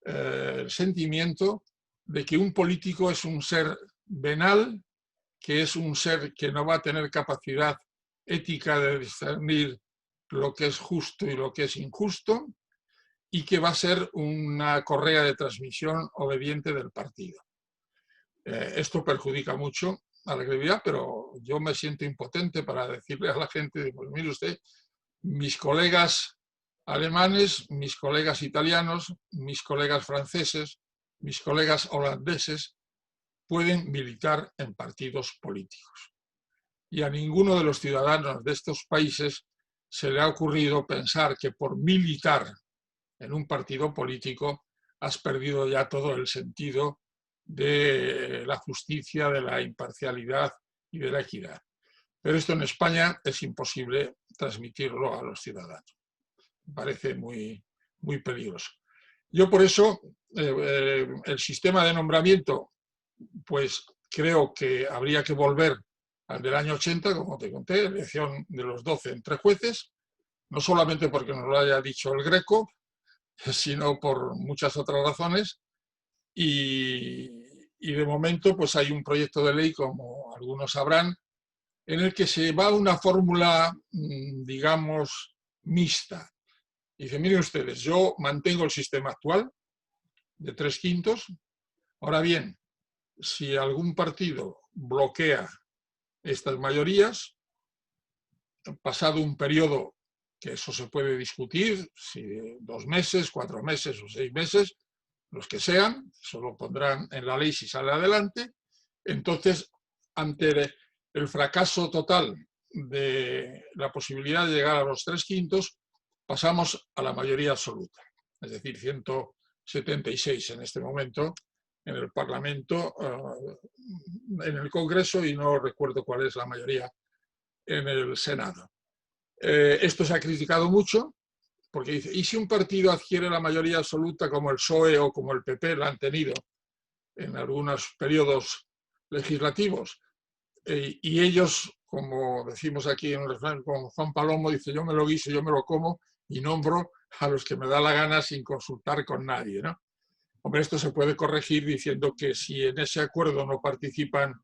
el sentimiento de que un político es un ser venal, que es un ser que no va a tener capacidad ética de discernir lo que es justo y lo que es injusto, y que va a ser una correa de transmisión obediente del partido. Esto perjudica mucho a la credibilidad, pero yo me siento impotente para decirle a la gente, pues mire usted, mis colegas alemanes, mis colegas italianos, mis colegas franceses, mis colegas holandeses pueden militar en partidos políticos. Y a ninguno de los ciudadanos de estos países se le ha ocurrido pensar que por militar en un partido político has perdido ya todo el sentido de la justicia, de la imparcialidad y de la equidad. Pero esto en España es imposible transmitirlo a los ciudadanos. Me parece muy, muy peligroso. Yo por eso el sistema de nombramiento, pues creo que habría que volver al del año 80, como te conté, elección de los 12 entre jueces, no solamente porque nos lo haya dicho el Greco, sino por muchas otras razones. Y de momento pues hay un proyecto de ley, como algunos sabrán, en el que se va a una fórmula, digamos, mixta. Dice, miren ustedes, yo mantengo el sistema actual de 3/5. Ahora bien, si algún partido bloquea estas mayorías, pasado un periodo, que eso se puede discutir, si 2 meses, 4 meses o 6 meses, los que sean, eso lo pondrán en la ley si sale adelante, entonces, ante el fracaso total de la posibilidad de llegar a los 3/5, pasamos a la mayoría absoluta, es decir, 176 en este momento en el Parlamento, en el Congreso, y no recuerdo cuál es la mayoría en el Senado. Esto se ha criticado mucho, porque dice, ¿y si un partido adquiere la mayoría absoluta como el PSOE o como el PP la han tenido en algunos periodos legislativos? Y ellos, como decimos aquí en el refrán, como Juan Palomo, dice, yo me lo guiso, yo me lo como y nombro a los que me da la gana sin consultar con nadie, ¿no? Hombre, esto se puede corregir diciendo que si en ese acuerdo no participan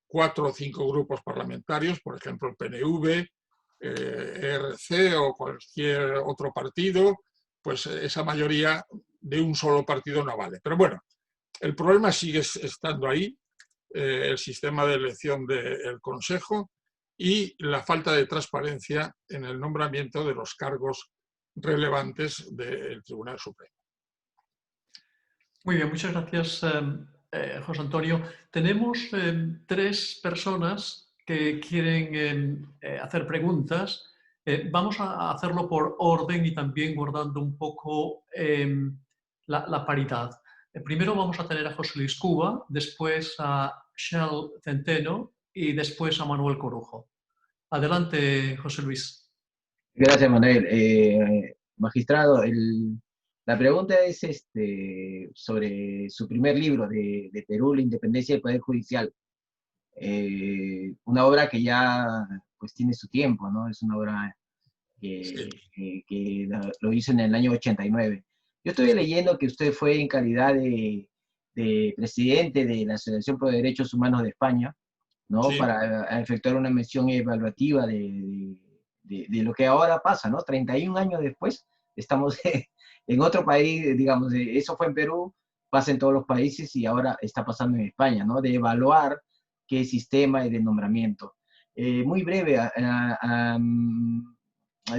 4 o 5 grupos parlamentarios, por ejemplo el PNV, ERC o cualquier otro partido, pues esa mayoría de un solo partido no vale. Pero bueno, el problema sigue estando ahí, el sistema de elección del Consejo y la falta de transparencia en el nombramiento de los cargos relevantes del Tribunal Supremo. Muy bien, muchas gracias, José Antonio. Tenemos 3 personas que quieren hacer preguntas. Vamos a hacerlo por orden y también guardando un poco la paridad. Primero vamos a tener a José Luis Cuba, después a Shell Centeno y después a Manuel Corujo. Adelante, José Luis. Gracias, Manuel. Magistrado, la pregunta es sobre su primer libro de Perú, La independencia del Poder Judicial. Una obra que ya pues, tiene su tiempo, ¿no? Es una obra que lo hizo en el año 89. Yo estoy leyendo que usted fue en calidad de presidente de la Asociación por Derechos Humanos de España, ¿no? Sí. Para efectuar una mención evaluativa de lo que ahora pasa, ¿no? 31 años después, estamos en otro país, digamos, eso fue en Perú, pasa en todos los países y ahora está pasando en España, ¿no? De evaluar qué sistema de nombramiento. Muy breve,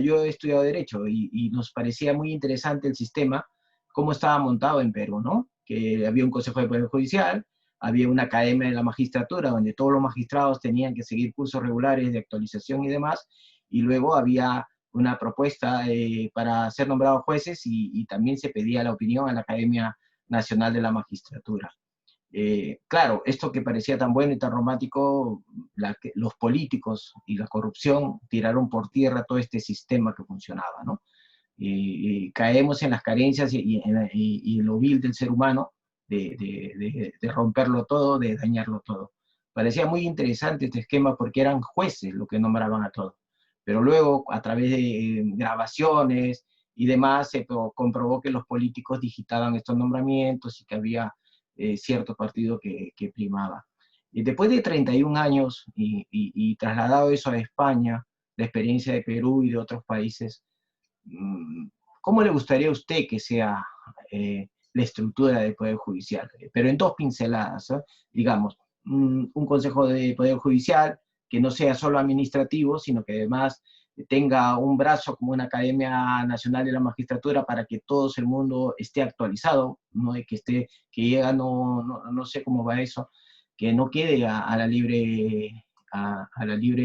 yo he estudiado Derecho y nos parecía muy interesante el sistema, cómo estaba montado en Perú, ¿no? Que había un Consejo de Poder Judicial, había una academia de la magistratura donde todos los magistrados tenían que seguir cursos regulares de actualización y demás, y luego había una propuesta para ser nombrados jueces y también se pedía la opinión a la Academia Nacional de la Magistratura. Claro, esto que parecía tan bueno y tan romántico, los políticos y la corrupción tiraron por tierra todo este sistema que funcionaba, ¿no? Caemos en las carencias y lo vil del ser humano de romperlo todo, de dañarlo todo. Parecía muy interesante este esquema porque eran jueces los que nombraban a todos. Pero luego, a través de grabaciones y demás, se comprobó que los políticos digitaban estos nombramientos y que había cierto partido que primaba. Y después de 31 años y trasladado eso a España, la experiencia de Perú y de otros países, ¿cómo le gustaría a usted que sea la estructura del Poder Judicial? Pero en 2 pinceladas, ¿eh? Digamos, un Consejo de Poder Judicial que no sea solo administrativo, sino que además tenga un brazo como una Academia Nacional de la Magistratura para que todo el mundo esté actualizado, no de que llega, no sé cómo va eso, que no quede a la libre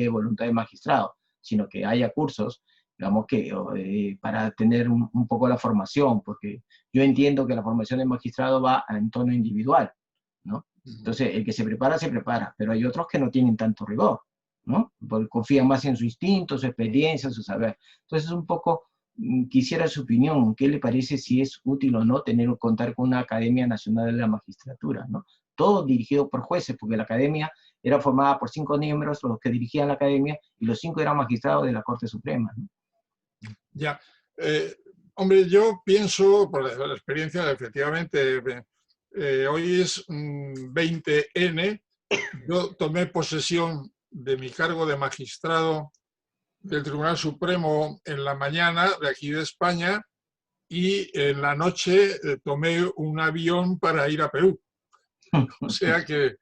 voluntad del magistrado, sino que haya cursos digamos que para tener un poco la formación, porque yo entiendo que la formación de magistrado va en tono individual, ¿no? Entonces, el que se prepara, pero hay otros que no tienen tanto rigor, ¿no? Porque confían más en su instinto, su experiencia, su saber. Entonces, un poco quisiera su opinión, ¿qué le parece si es útil o no contar con una Academia Nacional de la Magistratura, ¿no? Todo dirigido por jueces, porque la Academia era formada por 5 miembros, los que dirigían la Academia, y los 5 eran magistrados de la Corte Suprema, ¿no? Ya. Hombre, yo pienso, por la experiencia, efectivamente, hoy es 20N, yo tomé posesión de mi cargo de magistrado del Tribunal Supremo en la mañana de aquí de España y en la noche tomé un avión para ir a Perú. O sea que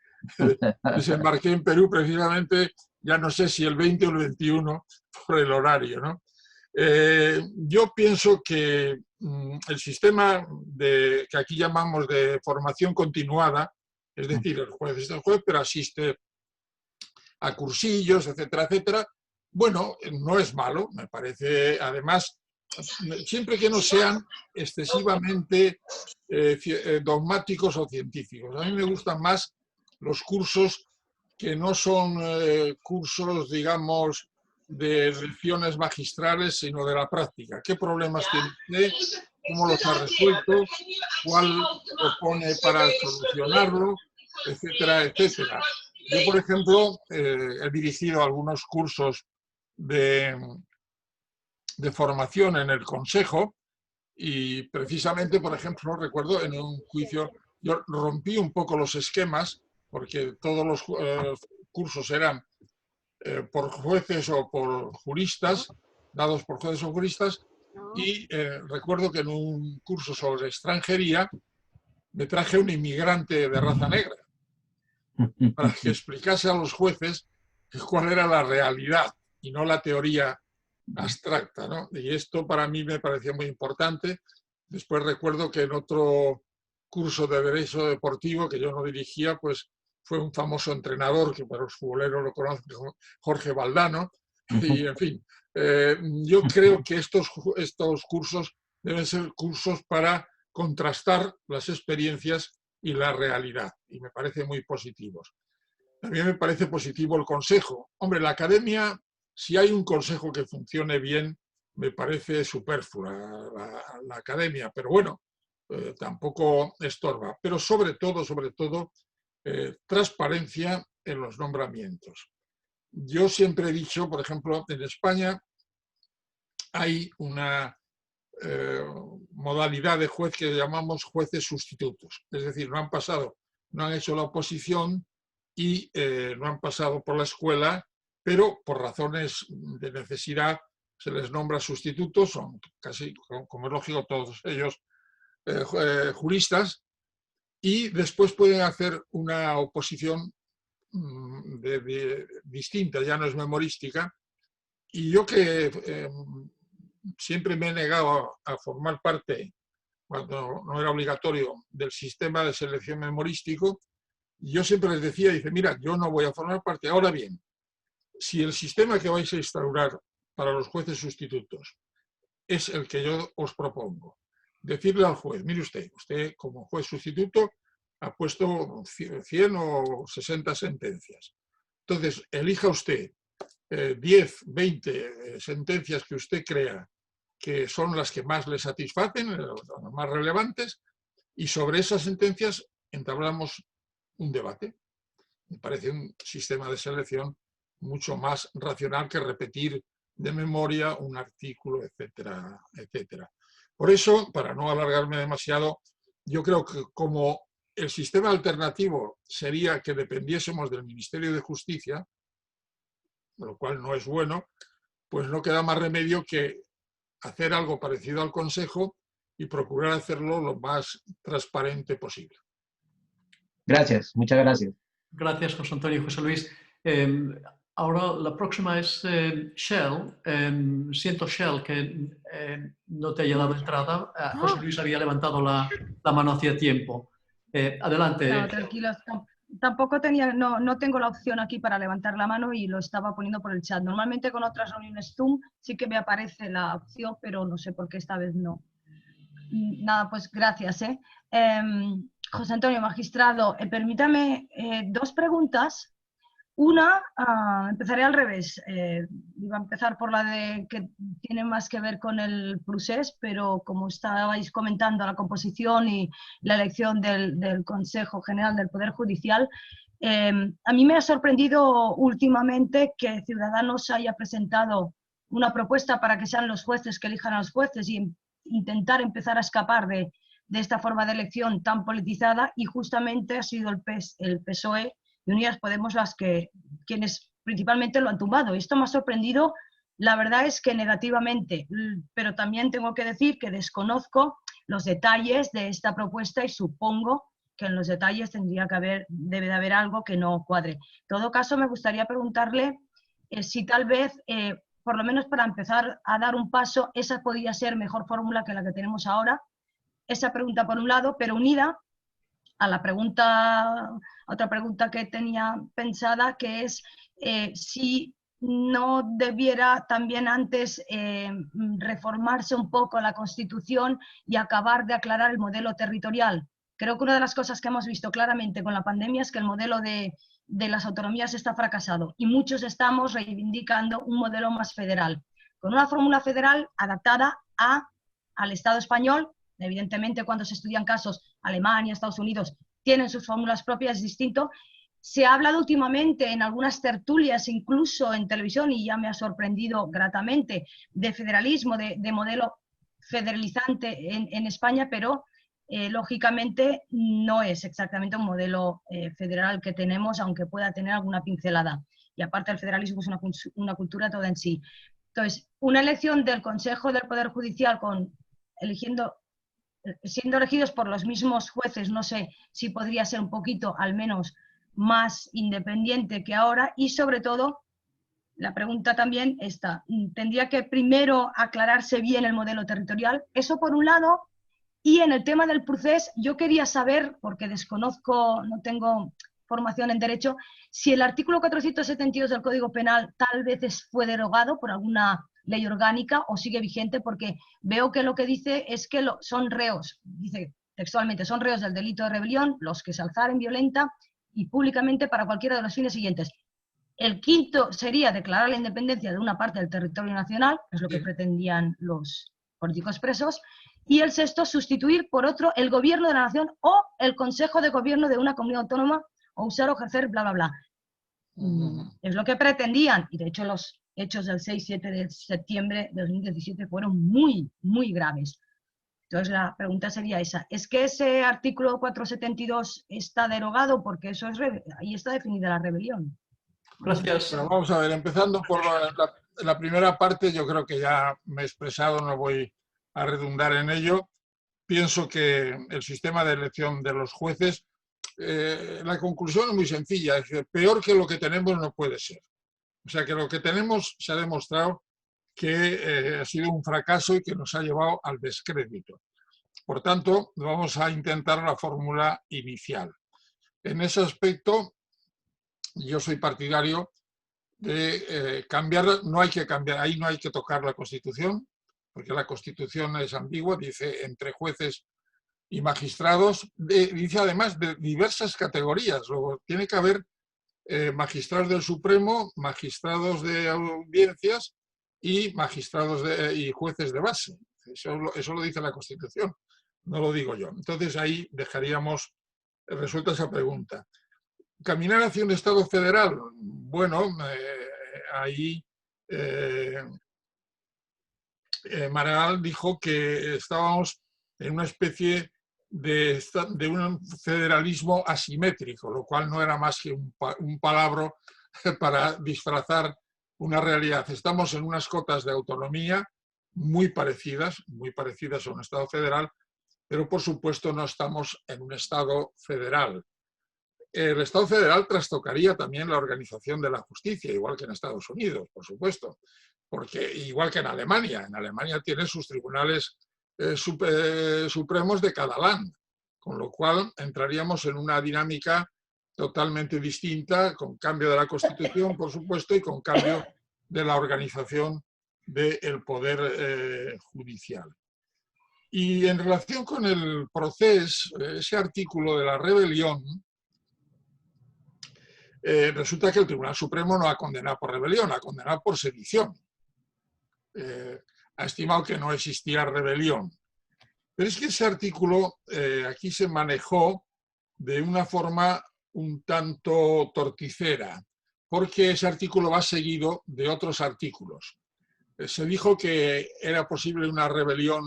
desembarqué en Perú precisamente, ya no sé si el 20 o el 21 por el horario, ¿no? Yo pienso que el sistema que aquí llamamos de formación continuada, es decir, el juez es el juez, pero asiste a cursillos, etcétera, etcétera, bueno, no es malo, me parece, además, siempre que no sean excesivamente dogmáticos o científicos. A mí me gustan más los cursos que no son cursos, digamos, de lecciones magistrales, sino de la práctica. ¿Qué problemas tiene usted? ¿Cómo los ha resuelto? ¿Cuál propone para solucionarlo? Etcétera, etcétera. Yo, por ejemplo, he dirigido algunos cursos de formación en el Consejo y precisamente, por ejemplo, recuerdo en un juicio, yo rompí un poco los esquemas porque todos los cursos eran por jueces o por juristas, dados por jueces o juristas, y recuerdo que en un curso sobre extranjería me traje un inmigrante de raza negra para que explicase a los jueces cuál era la realidad y no la teoría abstracta, ¿no? Y esto para mí me pareció muy importante. Después recuerdo que en otro curso de Derecho Deportivo que yo no dirigía, pues fue un famoso entrenador, que para los futboleros lo conocen, Jorge Valdano, y en fin, yo creo que estos cursos deben ser cursos para contrastar las experiencias y la realidad, y me parece muy positivos. También me parece positivo el consejo. Hombre, la academia, si hay un consejo que funcione bien, me parece superflua la academia, pero bueno, tampoco estorba. Pero sobre todo, transparencia en los nombramientos. Yo siempre he dicho, por ejemplo, en España hay una modalidad de juez que llamamos jueces sustitutos. Es decir, no han hecho la oposición y no han pasado por la escuela, pero por razones de necesidad se les nombra sustitutos, son casi, como es lógico, todos ellos juristas, y después pueden hacer una oposición distinta, ya no es memorística. Y yo que siempre me he negado a formar parte, cuando no era obligatorio, del sistema de selección memorístico, yo siempre les decía, dice, mira, yo no voy a formar parte. Ahora bien, si el sistema que vais a instaurar para los jueces sustitutos es el que yo os propongo, decirle al juez, mire usted como juez sustituto ha puesto 100 o 60 sentencias. Entonces, elija usted 10, 20 sentencias que usted crea que son las que más le satisfacen, las más relevantes, y sobre esas sentencias entablamos un debate. Me parece un sistema de selección mucho más racional que repetir de memoria un artículo, etcétera, etcétera. Por eso, para no alargarme demasiado, yo creo que como el sistema alternativo sería que dependiésemos del Ministerio de Justicia, lo cual no es bueno, pues no queda más remedio que hacer algo parecido al Consejo y procurar hacerlo lo más transparente posible. Gracias, muchas gracias. Gracias, José Antonio y José Luis. Ahora la próxima es Shell. Siento, Shell, que no te haya dado entrada. José Luis había levantado la mano hacía tiempo. Adelante. No, tranquilo. tampoco tenía, no tengo la opción aquí para levantar la mano y lo estaba poniendo por el chat. Normalmente con otras reuniones Zoom sí que me aparece la opción, pero no sé por qué esta vez no. Nada, pues gracias. José Antonio, magistrado, permítame 2 preguntas. Una, empezaré al revés. Iba a empezar por la de que tiene más que ver con el procés, pero como estabais comentando la composición y la elección del Consejo General del Poder Judicial, a mí me ha sorprendido últimamente que Ciudadanos haya presentado una propuesta para que sean los jueces que elijan a los jueces y intentar empezar a escapar de esta forma de elección tan politizada, y justamente ha sido el PSOE y Unidas Podemos quienes principalmente lo han tumbado. Esto me ha sorprendido, la verdad es que negativamente, pero también tengo que decir que desconozco los detalles de esta propuesta y supongo que en los detalles debe de haber algo que no cuadre. En todo caso, me gustaría preguntarle si tal vez, por lo menos para empezar a dar un paso, esa podría ser mejor fórmula que la que tenemos ahora. Esa pregunta por un lado, pero unida a la otra pregunta que tenía pensada, que es si no debiera también antes reformarse un poco la Constitución y acabar de aclarar el modelo territorial. Creo que una de las cosas que hemos visto claramente con la pandemia es que el modelo de las autonomías está fracasado y muchos estamos reivindicando un modelo más federal, con una fórmula federal adaptada al Estado español. Evidentemente, cuando se estudian casos, Alemania, Estados Unidos, tienen sus fórmulas propias, es distinto. Se ha hablado últimamente en algunas tertulias, incluso en televisión, y ya me ha sorprendido gratamente, de federalismo, de modelo federalizante en España, pero lógicamente no es exactamente un modelo federal que tenemos, aunque pueda tener alguna pincelada. Y aparte el federalismo es una cultura toda en sí. Entonces, una elección del Consejo del Poder Judicial siendo elegidos por los mismos jueces, no sé si podría ser un poquito, al menos, más independiente que ahora, y sobre todo, la pregunta también está, tendría que primero aclararse bien el modelo territorial, eso por un lado, y en el tema del procés, yo quería saber, porque desconozco, no tengo formación en derecho, si el artículo 472 del Código Penal tal vez fue derogado por alguna ley orgánica o sigue vigente, porque veo que lo que dice es que son reos, dice textualmente, son reos del delito de rebelión los que se alzaren violenta y públicamente para cualquiera de los fines siguientes. El quinto sería declarar la independencia de una parte del territorio nacional, que es lo que pretendían los políticos presos, y el sexto, sustituir por otro el gobierno de la nación o el consejo de gobierno de una comunidad autónoma o usar o ejercer bla, bla, bla. Es lo que pretendían, y de hecho los hechos del 6-7 de septiembre de 2017 fueron muy, muy graves. Entonces la pregunta sería esa, ¿es que ese artículo 472 está derogado? Porque eso ahí está definida la rebelión. Gracias. Bueno, vamos a ver, empezando por la primera parte, yo creo que ya me he expresado, no voy a redundar en ello. Pienso que el sistema de elección de los jueces, la conclusión es muy sencilla, es que peor que lo que tenemos no puede ser. O sea que lo que tenemos se ha demostrado que ha sido un fracaso y que nos ha llevado al descrédito. Por tanto, vamos a intentar la fórmula inicial. En ese aspecto, yo soy partidario de cambiar, no hay que cambiar, ahí no hay que tocar la Constitución, porque la Constitución es ambigua, dice entre jueces y magistrados, dice además de diversas categorías, luego tiene que haber magistrados del Supremo, magistrados de audiencias y magistrados y jueces de base. Eso lo dice la Constitución, no lo digo yo. Entonces ahí dejaríamos resuelta esa pregunta. ¿Caminar hacia un Estado federal? Bueno, ahí Maragall dijo que estábamos en una especie de un federalismo asimétrico, lo cual no era más que un palabra para disfrazar una realidad. Estamos en unas cotas de autonomía muy parecidas a un Estado federal, pero por supuesto no estamos en un Estado federal. El Estado federal trastocaría también la organización de la justicia, igual que en Estados Unidos, por supuesto, porque igual que en Alemania tiene sus tribunales supremos de cada land, con lo cual entraríamos en una dinámica totalmente distinta, con cambio de la Constitución, por supuesto, y con cambio de la organización del poder judicial. Y en relación con el proceso, ese artículo de la rebelión, resulta que el Tribunal Supremo no ha condenado por rebelión, ha condenado por sedición. Ha estimado que no existía rebelión. Pero es que ese artículo aquí se manejó de una forma un tanto torticera, porque ese artículo va seguido de otros artículos. Se dijo que era posible una rebelión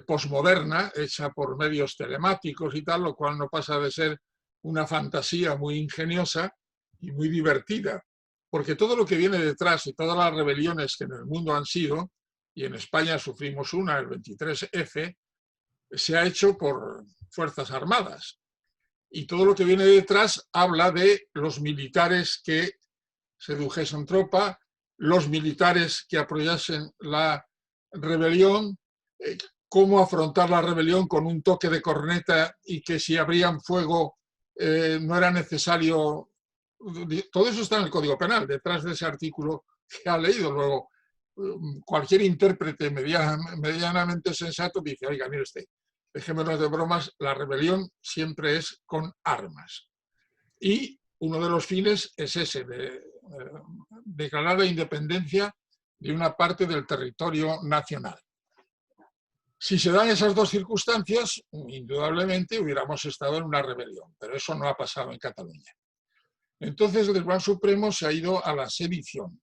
posmoderna, hecha por medios telemáticos y tal, lo cual no pasa de ser una fantasía muy ingeniosa y muy divertida, porque todo lo que viene detrás y todas las rebeliones que en el mundo han sido, y en España sufrimos una, el 23F, se ha hecho por fuerzas armadas. Y todo lo que viene detrás habla de los militares que sedujesen tropa, los militares que apoyasen la rebelión, cómo afrontar la rebelión con un toque de corneta y que si abrían fuego no era necesario. Todo eso está en el Código Penal, detrás de ese artículo que ha leído. Luego, cualquier intérprete medianamente sensato dice, oiga, mire usted, dejémonos de bromas, la rebelión siempre es con armas. Y uno de los fines es ese, de declarar la independencia de una parte del territorio nacional. Si se dan esas dos circunstancias, indudablemente hubiéramos estado en una rebelión, pero eso no ha pasado en Cataluña. Entonces el Tribunal Supremo se ha ido a la sedición,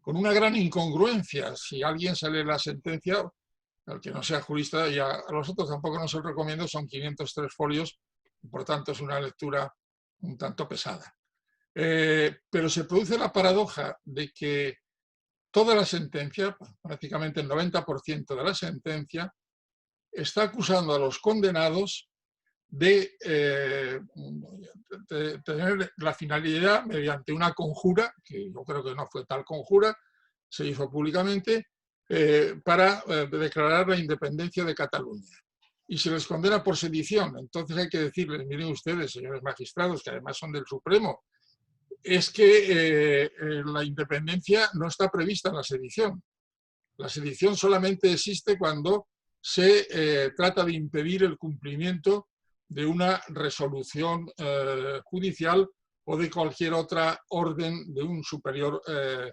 con una gran incongruencia. Si alguien se lee la sentencia, al que no sea jurista, y a los otros tampoco no se lo recomiendo, son 503 folios, y por tanto es una lectura un tanto pesada. Pero se produce la paradoja de que toda la sentencia, prácticamente el 90% de la sentencia, está acusando a los condenados de tener la finalidad, mediante una conjura, que yo creo que no fue tal conjura, se hizo públicamente, para declarar la independencia de Cataluña. Y se les condena por sedición. Entonces hay que decirles, miren ustedes, señores magistrados, que además son del Supremo, es que la independencia no está prevista en la sedición. La sedición solamente existe cuando se trata de impedir el cumplimiento de una resolución judicial o de cualquier otra orden de un superior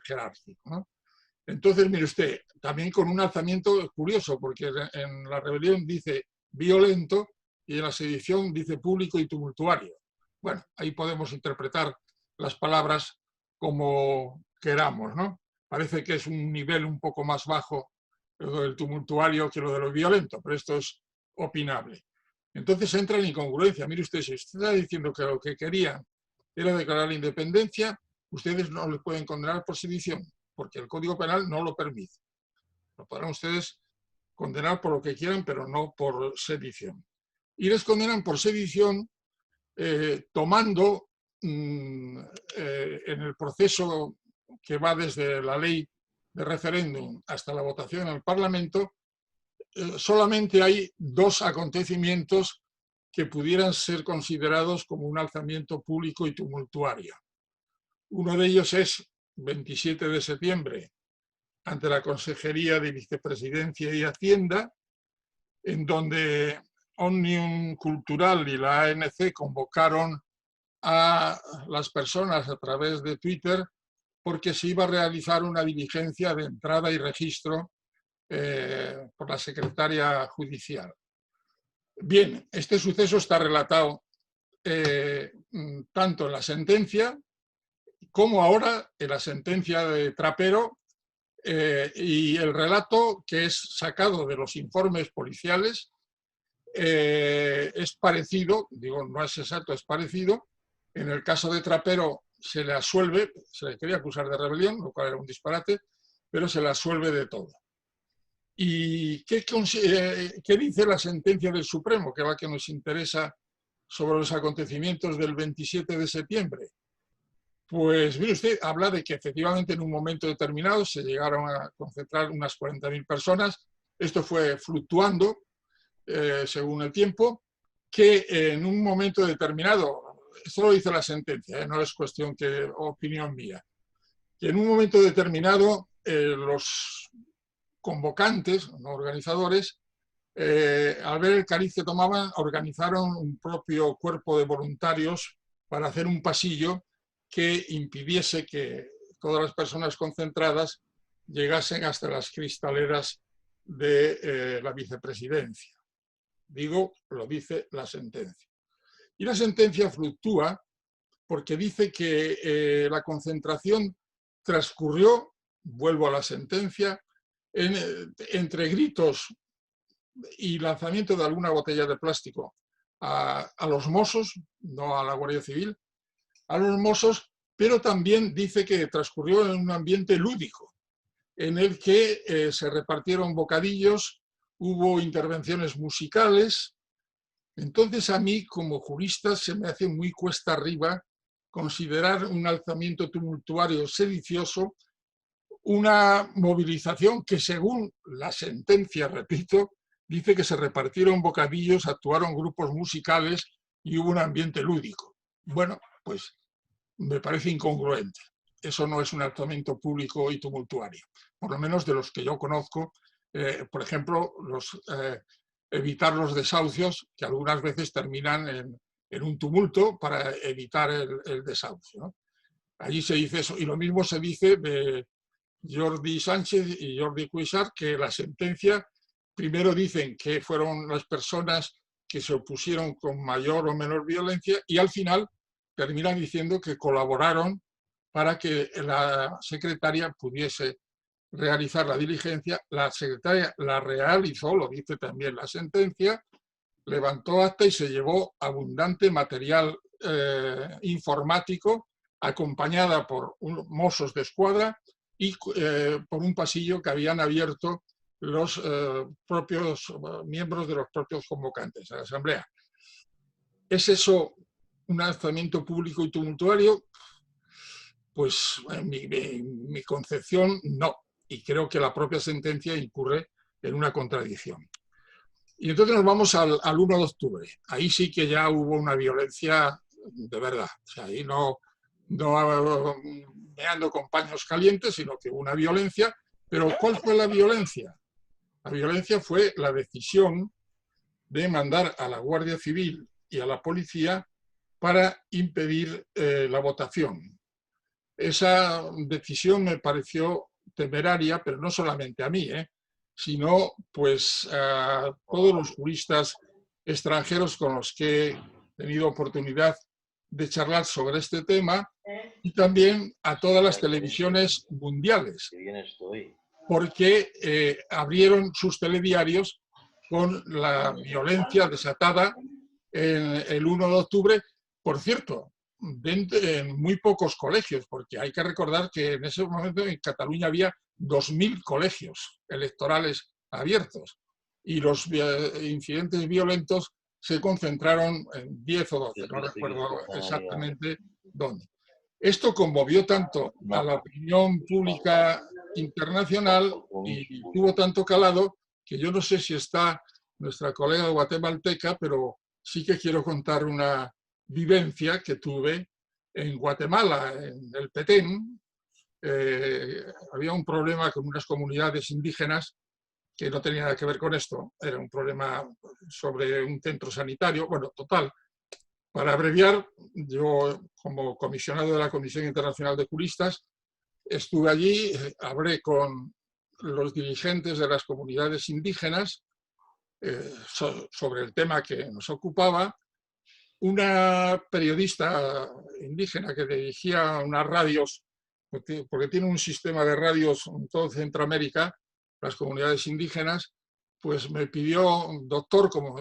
jerárquico, ¿no? Entonces, mire usted, también con un alzamiento curioso, porque en la rebelión dice violento y en la sedición dice público y tumultuario. Bueno, ahí podemos interpretar las palabras como queramos, ¿no? Parece que es un nivel un poco más bajo lo del tumultuario que lo de lo violento, pero esto es opinable. Entonces entra en incongruencia. Mire usted, si usted está diciendo que lo que querían era declarar la independencia, ustedes no les pueden condenar por sedición, porque el Código Penal no lo permite. Lo podrán ustedes condenar por lo que quieran, pero no por sedición. Y les condenan por sedición tomando en el proceso que va desde la ley de referéndum hasta la votación en el Parlamento, solamente hay dos acontecimientos que pudieran ser considerados como un alzamiento público y tumultuario. Uno de ellos es 27 de septiembre, ante la Consejería de Vicepresidencia y Hacienda, en donde Òmnium Cultural y la ANC convocaron a las personas a través de Twitter porque se iba a realizar una diligencia de entrada y registro por la secretaria judicial. Bien, este suceso está relatado tanto en la sentencia como ahora en la sentencia de Trapero, y el relato que es sacado de los informes policiales es parecido, digo, no es exacto, es parecido. En el caso de Trapero se le absuelve, se le quería acusar de rebelión, lo cual era un disparate, pero se le absuelve de todo. ¿Y qué dice la sentencia del Supremo, que es la que nos interesa sobre los acontecimientos del 27 de septiembre? Pues mire usted, habla de que efectivamente en un momento determinado se llegaron a concentrar unas 40.000 personas. Esto fue fluctuando según el tiempo, que en un momento determinado esto lo dice la sentencia, no es cuestión que opinión mía, que en un momento determinado los convocantes, no organizadores, al ver el cariz que tomaban, organizaron un propio cuerpo de voluntarios para hacer un pasillo que impidiese que todas las personas concentradas llegasen hasta las cristaleras de la vicepresidencia. Digo, lo dice la sentencia. Y la sentencia fluctúa porque dice que la concentración transcurrió, vuelvo a la sentencia, entre gritos y lanzamiento de alguna botella de plástico a los mozos, no a la Guardia Civil, a los mozos, pero también dice que transcurrió en un ambiente lúdico, en el que se repartieron bocadillos, hubo intervenciones musicales. Entonces a mí, como jurista, se me hace muy cuesta arriba considerar un alzamiento tumultuario sedicioso una movilización que, según la sentencia, repito, dice que se repartieron bocadillos, actuaron grupos musicales y hubo un ambiente lúdico. Bueno, pues me parece incongruente. Eso no es un alzamiento público y tumultuario, por lo menos de los que yo conozco. Por ejemplo, evitar los desahucios, que algunas veces terminan en un tumulto para evitar el desahucio, ¿no? Allí se dice eso, y lo mismo se dice de Jordi Sánchez y Jordi Cuixart, que la sentencia primero dicen que fueron las personas que se opusieron con mayor o menor violencia y al final terminan diciendo que colaboraron para que la secretaria pudiese realizar la diligencia. La secretaria la realizó, lo dice también la sentencia, levantó acta y se llevó abundante material informático, acompañada por mozos de escuadra y por un pasillo que habían abierto los propios miembros de los propios convocantes a la asamblea. ¿Es eso un alzamiento público y tumultuario? Pues en mi concepción no, y creo que la propia sentencia incurre en una contradicción. Y entonces nos vamos al 1 de octubre. Ahí sí que ya hubo una violencia de verdad. O sea, ahí no me ando con paños calientes, sino que hubo una violencia. Pero ¿cuál fue la violencia? La violencia fue la decisión de mandar a la Guardia Civil y a la policía para impedir la votación. Esa decisión me pareció temeraria, pero no solamente a mí, sino pues a todos los juristas extranjeros con los que he tenido oportunidad de charlar sobre este tema y también a todas las televisiones mundiales, porque abrieron sus telediarios con la violencia desatada el 1 de octubre. Por cierto, en muy pocos colegios, porque hay que recordar que en ese momento en Cataluña había 2000 colegios electorales abiertos y los incidentes violentos se concentraron en 10 o 12, no recuerdo exactamente dónde. Esto conmovió tanto a la opinión pública internacional y tuvo tanto calado que yo no sé si está nuestra colega guatemalteca, pero sí que quiero contar una vivencia que tuve en Guatemala, en el Petén. Había un problema con unas comunidades indígenas que no tenía nada que ver con esto, era un problema sobre un centro sanitario. Bueno, total, para abreviar, yo como comisionado de la Comisión Internacional de Juristas estuve allí, hablé con los dirigentes de las comunidades indígenas sobre el tema que nos ocupaba. Una periodista indígena que dirigía unas radios, porque tiene un sistema de radios en todo Centroamérica, las comunidades indígenas, pues me pidió, doctor, como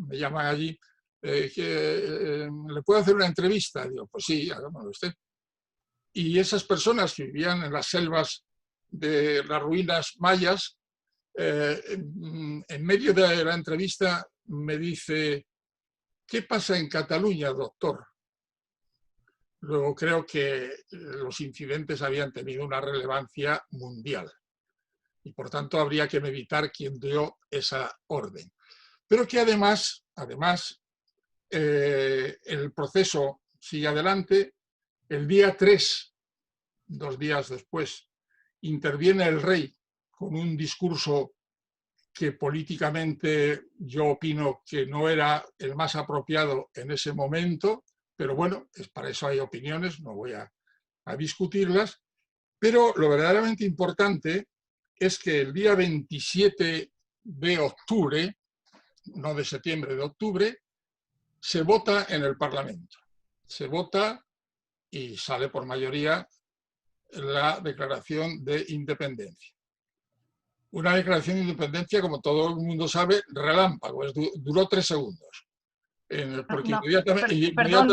me llaman allí, que le puedo hacer una entrevista. Digo, pues sí, hágamelo usted. Y esas personas que vivían en las selvas de las ruinas mayas, en medio de la entrevista me dice: ¿qué pasa en Cataluña, doctor? Luego creo que los incidentes habían tenido una relevancia mundial y por tanto habría que meditar quién dio esa orden. Pero que además el proceso sigue adelante. El día 3, 2 días después, interviene el rey con un discurso que políticamente yo opino que no era el más apropiado en ese momento, pero bueno, para eso hay opiniones, no voy a discutirlas. Pero lo verdaderamente importante es que el día 27 de octubre, no de septiembre, de octubre, se vota en el Parlamento. Se vota y sale por mayoría la declaración de independencia. Una declaración de independencia, como todo el mundo sabe, relámpago, duró 3 segundos. Porque No, inmediatamente... perdón,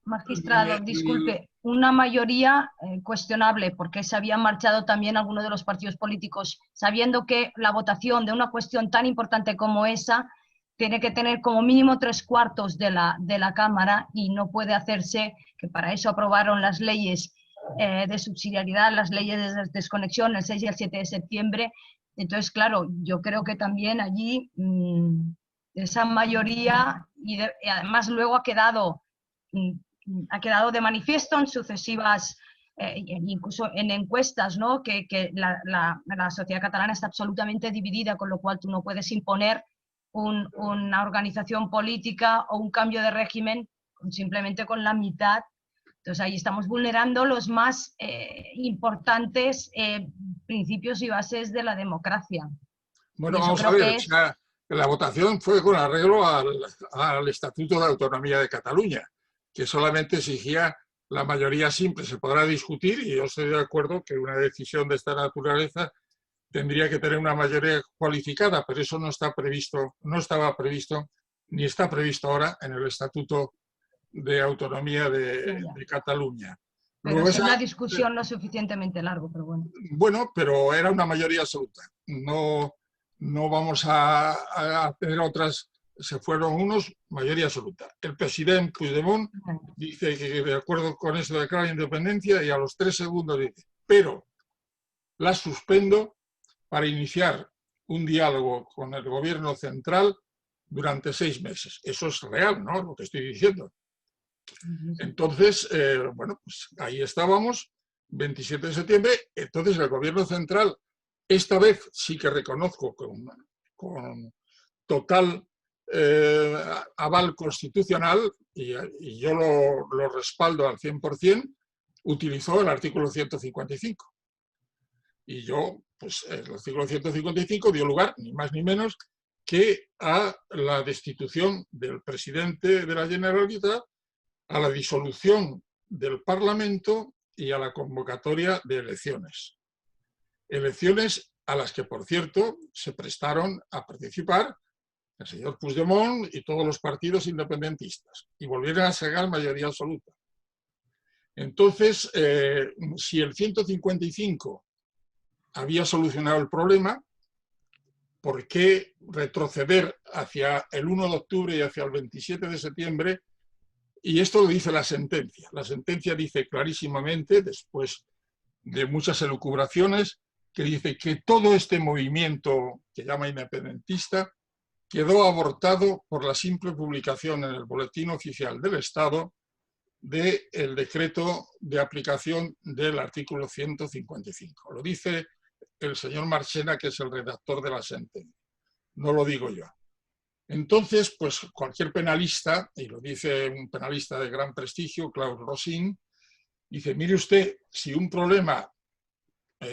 magistrado, disculpe, una mayoría cuestionable, porque se habían marchado también algunos de los partidos políticos, sabiendo que la votación de una cuestión tan importante como esa tiene que tener como mínimo 3/4 de la Cámara y no puede hacerse, que para eso aprobaron las leyes de subsidiariedad, las leyes de desconexión, el 6 y el 7 de septiembre. Entonces, claro, yo creo que también allí esa mayoría, y además luego ha quedado de manifiesto en sucesivas, incluso en encuestas, ¿no? que la sociedad catalana está absolutamente dividida, con lo cual tú no puedes imponer una organización política o un cambio de régimen simplemente con la mitad. Entonces ahí estamos vulnerando los más importantes principios y bases de la democracia. Bueno, vamos a ver, la votación fue con arreglo al Estatuto de Autonomía de Cataluña, que solamente exigía la mayoría simple. Se podrá discutir, y yo estoy de acuerdo que una decisión de esta naturaleza tendría que tener una mayoría cualificada, pero eso no estaba previsto, ni está previsto ahora en el Estatuto de Autonomía de Cataluña. Pero luego es una discusión no suficientemente larga, pero bueno. Bueno, pero era una mayoría absoluta. No vamos a tener otras, se fueron unos, mayoría absoluta. El presidente Puigdemont dice que de acuerdo con eso declara independencia y a los 3 segundos dice, pero la suspendo para iniciar un diálogo con el gobierno central durante 6 meses. Eso es real, ¿no? Lo que estoy diciendo. Entonces, bueno, pues ahí estábamos, 27 de septiembre, entonces el gobierno central, esta vez sí que reconozco con total aval constitucional, y yo lo respaldo al 100%, utilizó el artículo 155. Y yo, pues el artículo 155 dio lugar, ni más ni menos, que a la destitución del presidente de la Generalitat, a la disolución del Parlamento y a la convocatoria de elecciones. Elecciones a las que, por cierto, se prestaron a participar el señor Puigdemont y todos los partidos independentistas, y volvieron a sacar mayoría absoluta. Entonces, si el 155 había solucionado el problema, ¿por qué retroceder hacia el 1 de octubre y hacia el 27 de septiembre? Y esto lo dice la sentencia. La sentencia dice clarísimamente, después de muchas elucubraciones, que dice que todo este movimiento que llama independentista quedó abortado por la simple publicación en el Boletín Oficial del Estado del decreto de aplicación del artículo 155. Lo dice el señor Marchena, que es el redactor de la sentencia. No lo digo yo. Entonces, pues cualquier penalista, y lo dice un penalista de gran prestigio, Claude Rossin, dice, mire usted, si un problema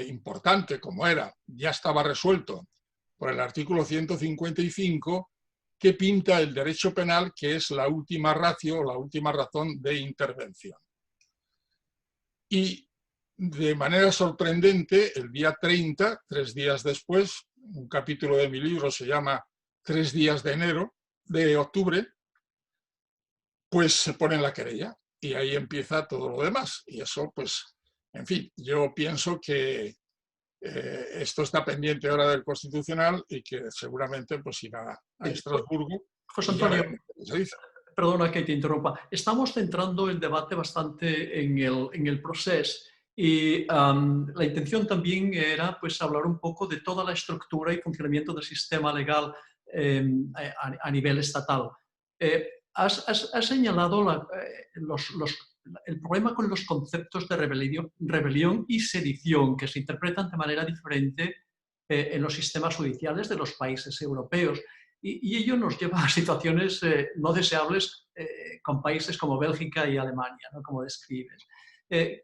importante como era, ya estaba resuelto por el artículo 155, ¿qué pinta el derecho penal, que es la última ratio, la última razón de intervención? Y de manera sorprendente, el día 30, 3 días después, un capítulo de mi libro se llama 3 días de octubre, pues se pone en la querella y ahí empieza todo lo demás. Y eso, pues, en fin, yo pienso que esto está pendiente ahora del Constitucional y que seguramente pues irá a Estrasburgo. José Antonio, perdona que te interrumpa. Estamos centrando el debate bastante en el proceso y la intención también era pues hablar un poco de toda la estructura y funcionamiento del sistema legal a nivel estatal. has señalado el problema con los conceptos de rebelión y sedición, que se interpretan de manera diferente en los sistemas judiciales de los países europeos. Y ello nos lleva a situaciones no deseables con países como Bélgica y Alemania, ¿no? Como describes.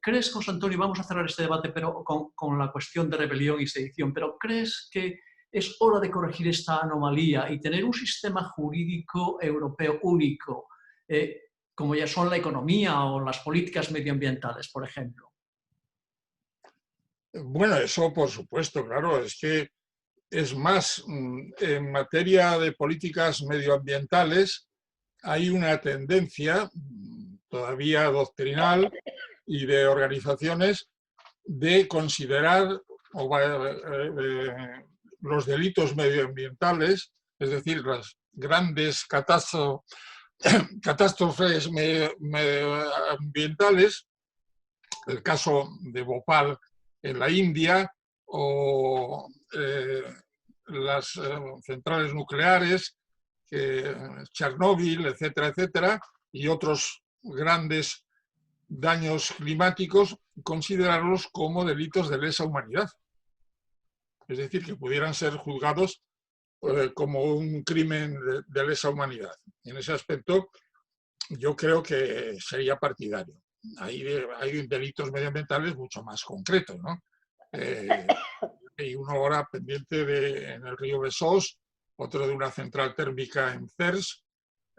¿Crees, José Antonio, vamos a cerrar este debate pero con la cuestión de rebelión y sedición, pero crees que es hora de corregir esta anomalía y tener un sistema jurídico europeo único, como ya son la economía o las políticas medioambientales, por ejemplo? Bueno, eso por supuesto, claro, es que es más, en materia de políticas medioambientales hay una tendencia todavía doctrinal y de organizaciones de considerar los delitos medioambientales, es decir, las grandes catástrofes medioambientales, el caso de Bhopal en la India o las centrales nucleares, Chernóbil, etcétera, etcétera, y otros grandes daños climáticos, considerarlos como delitos de lesa humanidad. Es decir, que pudieran ser juzgados como un crimen de lesa humanidad. En ese aspecto, yo creo que sería partidario. Hay delitos medioambientales mucho más concretos, ¿no? Hay uno ahora pendiente en el río Besós, otro de una central térmica en Cers,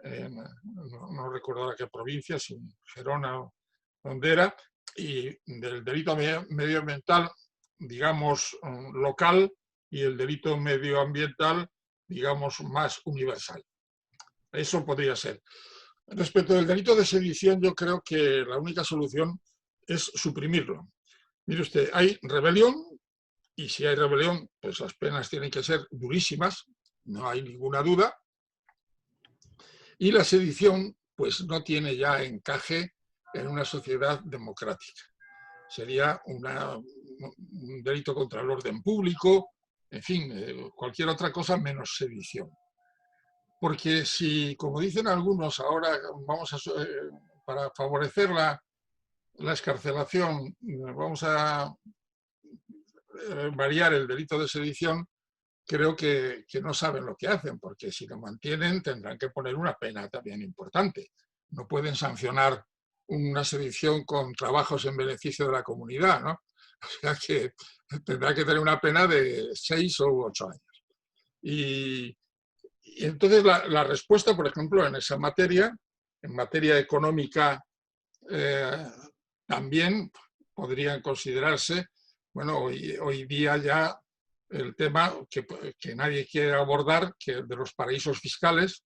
no recuerdo ahora qué provincia, si Gerona o donde era, y del delito medioambiental, digamos, local, y el delito medioambiental, digamos, más universal. Eso podría ser. Respecto del delito de sedición, yo creo que la única solución es suprimirlo. Mire usted, hay rebelión, y si hay rebelión, pues las penas tienen que ser durísimas, no hay ninguna duda, y la sedición, pues no tiene ya encaje en una sociedad democrática. Sería un delito contra el orden público, en fin, cualquier otra cosa menos sedición. Porque si, como dicen algunos ahora, para favorecer la excarcelación, vamos a variar el delito de sedición, creo que no saben lo que hacen, porque si lo mantienen tendrán que poner una pena también importante. No pueden sancionar una sedición con trabajos en beneficio de la comunidad, ¿no? O sea que tendrá que tener una pena de 6 o 8 años. Y entonces la respuesta, por ejemplo, en esa materia, en materia económica, también podrían considerarse, bueno, hoy día ya el tema que nadie quiere abordar, que de los paraísos fiscales,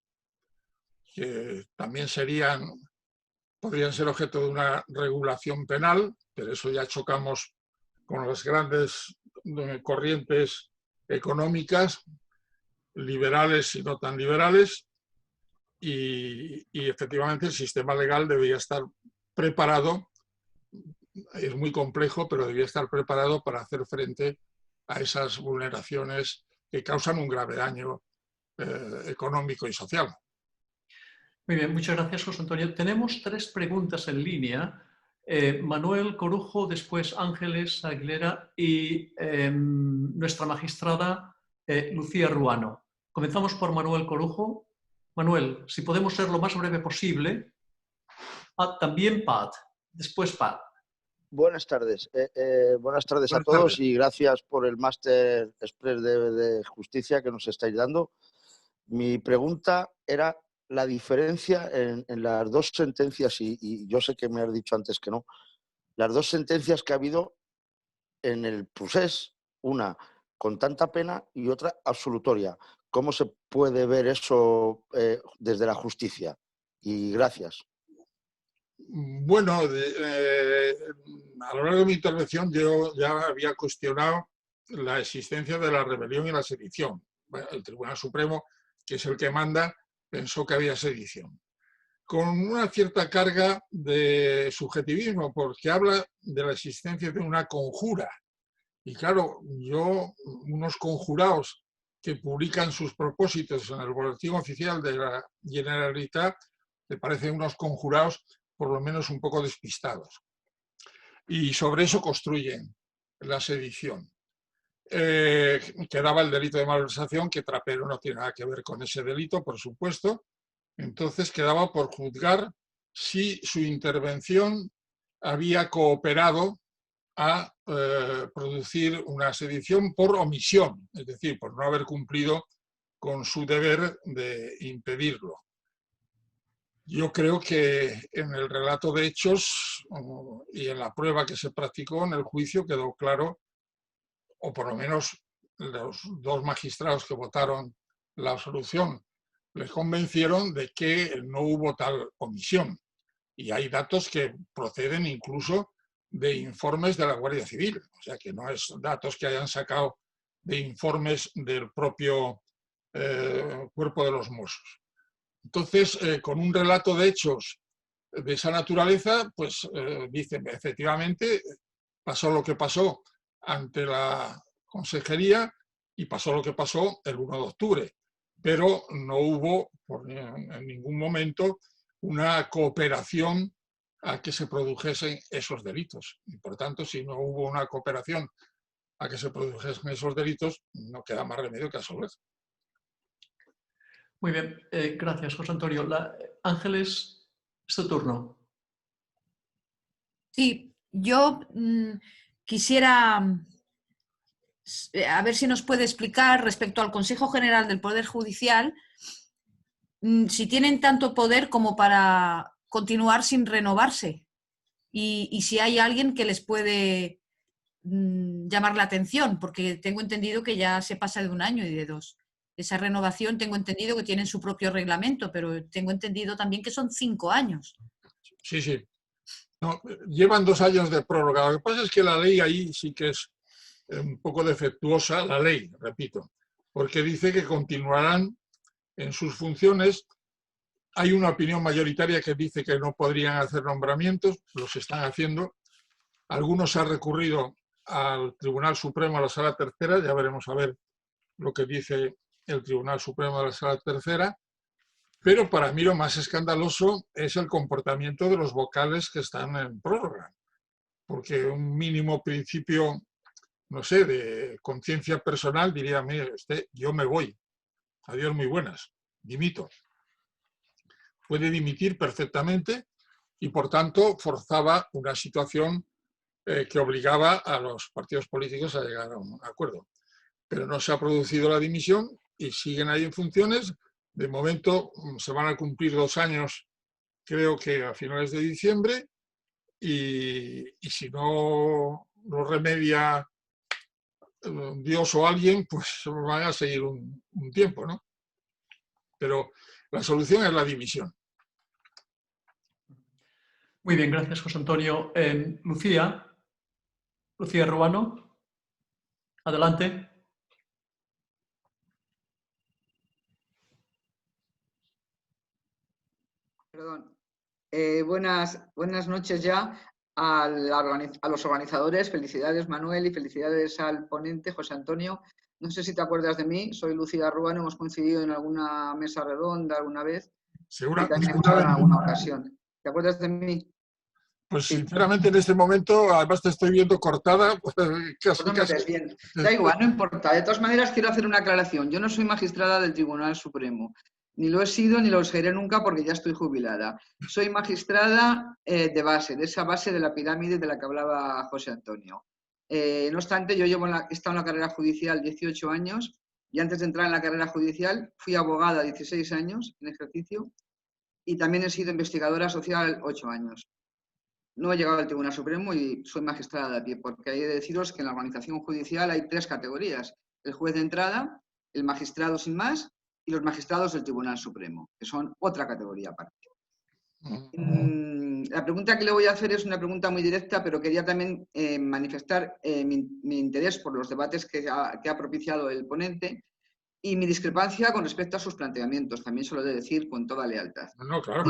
que también podrían ser objeto de una regulación penal, pero eso ya chocamos con las grandes corrientes económicas, liberales y no tan liberales, y efectivamente el sistema legal debería estar preparado, es muy complejo, pero debería estar preparado para hacer frente a esas vulneraciones que causan un grave daño económico y social. Muy bien, muchas gracias, José Antonio. Tenemos 3 preguntas en línea. Manuel Corujo, después Ángeles Aguilera y nuestra magistrada Lucía Ruano. Comenzamos por Manuel Corujo. Manuel, si podemos ser lo más breve posible. También Pat. Después Pat. Buenas tardes. Buenas tardes a todos y gracias por el máster express de justicia que nos estáis dando. Mi pregunta era la diferencia en las 2 sentencias, y yo sé que me has dicho antes que no, las 2 sentencias que ha habido en el procés, una con tanta pena y otra absolutoria. ¿Cómo se puede ver eso desde la justicia? Y gracias. Bueno, a lo largo de mi intervención yo ya había cuestionado la existencia de la rebelión y la sedición. Bueno, el Tribunal Supremo, que es el que manda, pensó que había sedición. Con una cierta carga de subjetivismo, porque habla de la existencia de una conjura. Y claro, unos conjurados que publican sus propósitos en el Boletín Oficial de la Generalitat, me parecen unos conjurados por lo menos un poco despistados. Y sobre eso construyen la sedición. Quedaba el delito de malversación, que Trapero no tiene nada que ver con ese delito, por supuesto. Entonces quedaba por juzgar si su intervención había cooperado a producir una sedición por omisión, es decir, por no haber cumplido con su deber de impedirlo. Yo creo que en el relato de hechos y en la prueba que se practicó en el juicio quedó claro, o por lo menos los dos magistrados que votaron la absolución les convencieron de que no hubo tal omisión. Y hay datos que proceden incluso de informes de la Guardia Civil, o sea que no es datos que hayan sacado de informes del propio cuerpo de los Mossos. Entonces, con un relato de hechos de esa naturaleza, pues dicen, efectivamente, pasó lo que pasó ante la consejería y pasó lo que pasó el 1 de octubre, pero no hubo en ningún momento una cooperación a que se produjesen esos delitos. Y por tanto, si no hubo una cooperación a que se produjesen esos delitos, no queda más remedio que absolver. Muy bien, gracias, José Antonio. Ángeles, es tu turno. Sí, yo quisiera a ver si nos puede explicar respecto al Consejo General del Poder Judicial si tienen tanto poder como para continuar sin renovarse y si hay alguien que les puede llamar la atención, porque tengo entendido que ya se pasa de 1 año y de 2. Esa renovación tengo entendido que tienen su propio reglamento, pero tengo entendido también que son 5 años. Sí, sí. No, llevan 2 años de prórroga. Lo que pasa es que la ley ahí sí que es un poco defectuosa, la ley, repito, porque dice que continuarán en sus funciones. Hay una opinión mayoritaria que dice que no podrían hacer nombramientos, los están haciendo. Algunos han recurrido al Tribunal Supremo, a la Sala Tercera, ya veremos a ver lo que dice el Tribunal Supremo de la Sala Tercera, pero para mí lo más escandaloso es el comportamiento de los vocales que están en prórroga, porque un mínimo principio, no sé, de conciencia personal diría, mire, yo me voy, adiós, muy buenas, dimito. Puede dimitir perfectamente y, por tanto, forzaba una situación que obligaba a los partidos políticos a llegar a un acuerdo. Pero no se ha producido la dimisión y siguen ahí en funciones. De momento se van a cumplir 2 años, creo que a finales de diciembre, y si no lo remedia Dios o alguien, pues van a seguir un tiempo, ¿no? Pero la solución es la dimisión. Muy bien, gracias, José Antonio. Lucía Ruano, adelante. Perdón. Buenas noches ya a los organizadores. Felicidades, Manuel, y felicidades al ponente, José Antonio. No sé si te acuerdas de mí, soy Lucía Ruano, hemos coincidido en alguna mesa redonda alguna vez. Seguramente. En alguna ocasión. ¿Te acuerdas de mí? Pues sinceramente en este momento, además te estoy viendo cortada. Pues no me ves bien. Da igual, no importa. De todas maneras, quiero hacer una aclaración. Yo no soy magistrada del Tribunal Supremo. Ni lo he sido ni lo seré nunca porque ya estoy jubilada. Soy magistrada de base, de esa base de la pirámide de la que hablaba José Antonio. No obstante, yo he estado en la carrera judicial 18 años y antes de entrar en la carrera judicial fui abogada 16 años en ejercicio y también he sido investigadora social 8 años. No he llegado al Tribunal Supremo y soy magistrada de a pie, porque hay que deciros que en la organización judicial hay 3 categorías. El juez de entrada, el magistrado sin más y los magistrados del Tribunal Supremo, que son otra categoría aparte. La pregunta que le voy a hacer es una pregunta muy directa, pero quería también manifestar mi interés por los debates que ha propiciado el ponente y mi discrepancia con respecto a sus planteamientos, también se lo he de decir con toda lealtad. No, claro.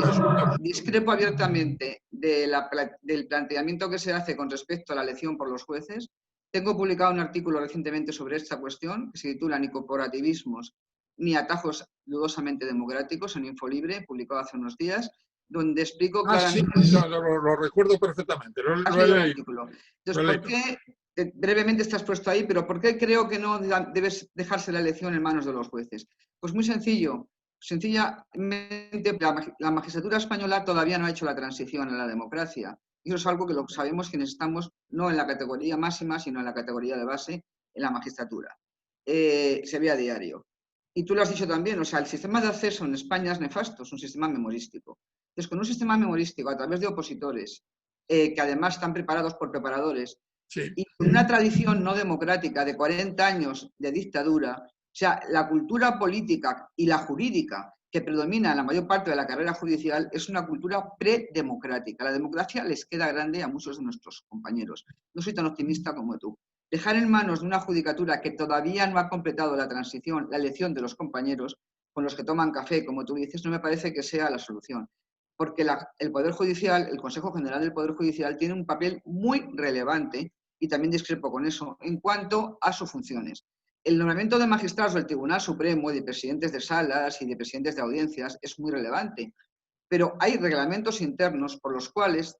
Discrepo abiertamente del planteamiento que se hace con respecto a la elección por los jueces. Tengo publicado un artículo recientemente sobre esta cuestión, que se titula Ni corporativismos ni atajos dudosamente democráticos en Infolibre, publicado hace unos días, donde explico Ah, sí, claramente... lo recuerdo perfectamente. ¿Has Lo he leído el leído. artículo? Entonces, ¿por qué? Brevemente estás puesto ahí, pero ¿por qué creo que no debes dejarse la elección en manos de los jueces? Pues muy sencillo. Sencillamente, la magistratura española todavía no ha hecho la transición a la democracia. Y eso es algo que lo sabemos quienes estamos no en la categoría máxima, sino en la categoría de base en la magistratura. Se ve a diario. Y tú lo has dicho también, o sea, el sistema de acceso en España es nefasto, es un sistema memorístico. Entonces, con un sistema memorístico a través de opositores, que además están preparados por preparadores, sí, y con una tradición no democrática de 40 años de dictadura, o sea, la cultura política y la jurídica que predomina en la mayor parte de la carrera judicial es una cultura predemocrática. La democracia les queda grande a muchos de nuestros compañeros. No soy tan optimista como tú. Dejar en manos de una judicatura que todavía no ha completado la transición, la elección de los compañeros, con los que toman café, como tú dices, no me parece que sea la solución. Porque el Poder Judicial, el Consejo General del Poder Judicial, tiene un papel muy relevante, y también discrepo con eso, en cuanto a sus funciones. El nombramiento de magistrados del Tribunal Supremo y de presidentes de salas y de presidentes de audiencias es muy relevante, pero hay reglamentos internos por los cuales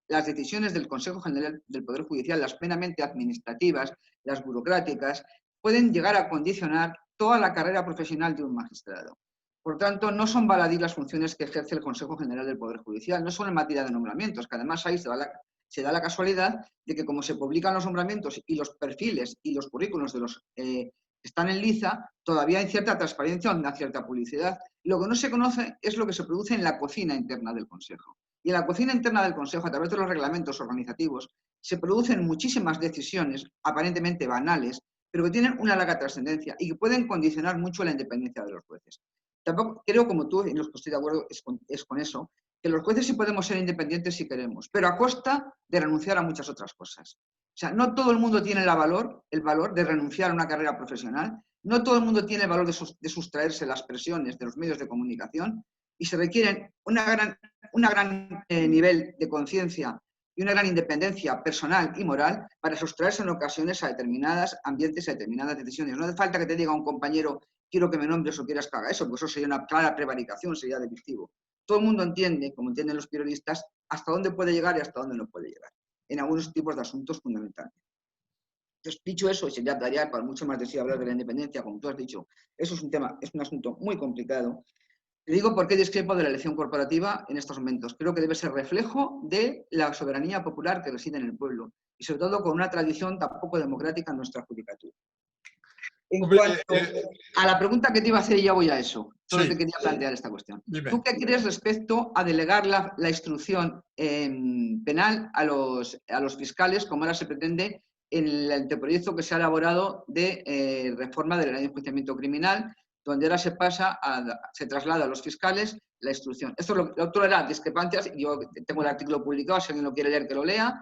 las decisiones del Consejo General del Poder Judicial, las plenamente administrativas, las burocráticas, pueden llegar a condicionar toda la carrera profesional de un magistrado. Por tanto, no son baladí las funciones que ejerce el Consejo General del Poder Judicial, no solo en materia de nombramientos, que además ahí se da la casualidad de que como se publican los nombramientos y los perfiles y los currículos de los que están en liza, todavía hay cierta transparencia o una cierta publicidad. Lo que no se conoce es lo que se produce en la cocina interna del Consejo. Y en la cocina interna del Consejo, a través de los reglamentos organizativos, se producen muchísimas decisiones aparentemente banales, pero que tienen una larga trascendencia y que pueden condicionar mucho la independencia de los jueces. Tampoco creo, como tú, y en los que estoy de acuerdo es con eso, que los jueces sí podemos ser independientes si queremos, pero a costa de renunciar a muchas otras cosas. O sea, no todo el mundo tiene el valor de renunciar a una carrera profesional, no todo el mundo tiene el valor de sustraerse las presiones de los medios de comunicación, y se requieren un gran nivel de conciencia y una gran independencia personal y moral para sustraerse en ocasiones a determinados ambientes, a determinadas decisiones. No hace falta que te diga un compañero, quiero que me nombres o quieras que haga eso, porque eso sería una clara prevaricación, sería delictivo. Todo el mundo entiende, como entienden los periodistas, hasta dónde puede llegar y hasta dónde no puede llegar, en algunos tipos de asuntos fundamentales. Entonces, dicho eso, y ya daría para mucho más decir hablar de la independencia, como tú has dicho, eso es un asunto muy complicado. Te digo por qué discrepo de la elección corporativa en estos momentos. Creo que debe ser reflejo de la soberanía popular que reside en el pueblo, y sobre todo con una tradición tan poco democrática en nuestra judicatura. En cuanto a la pregunta que te iba a hacer, y ya voy a eso, solo te quería plantear esta cuestión. Dime. ¿Tú qué crees respecto a delegar la instrucción penal a los fiscales, como ahora se pretende en el anteproyecto que se ha elaborado de reforma de la ley de enjuiciamiento criminal, donde ahora se traslada a los fiscales la instrucción? Esto es lo otro era discrepancias, y yo tengo el artículo publicado, si alguien lo quiere leer, que lo lea,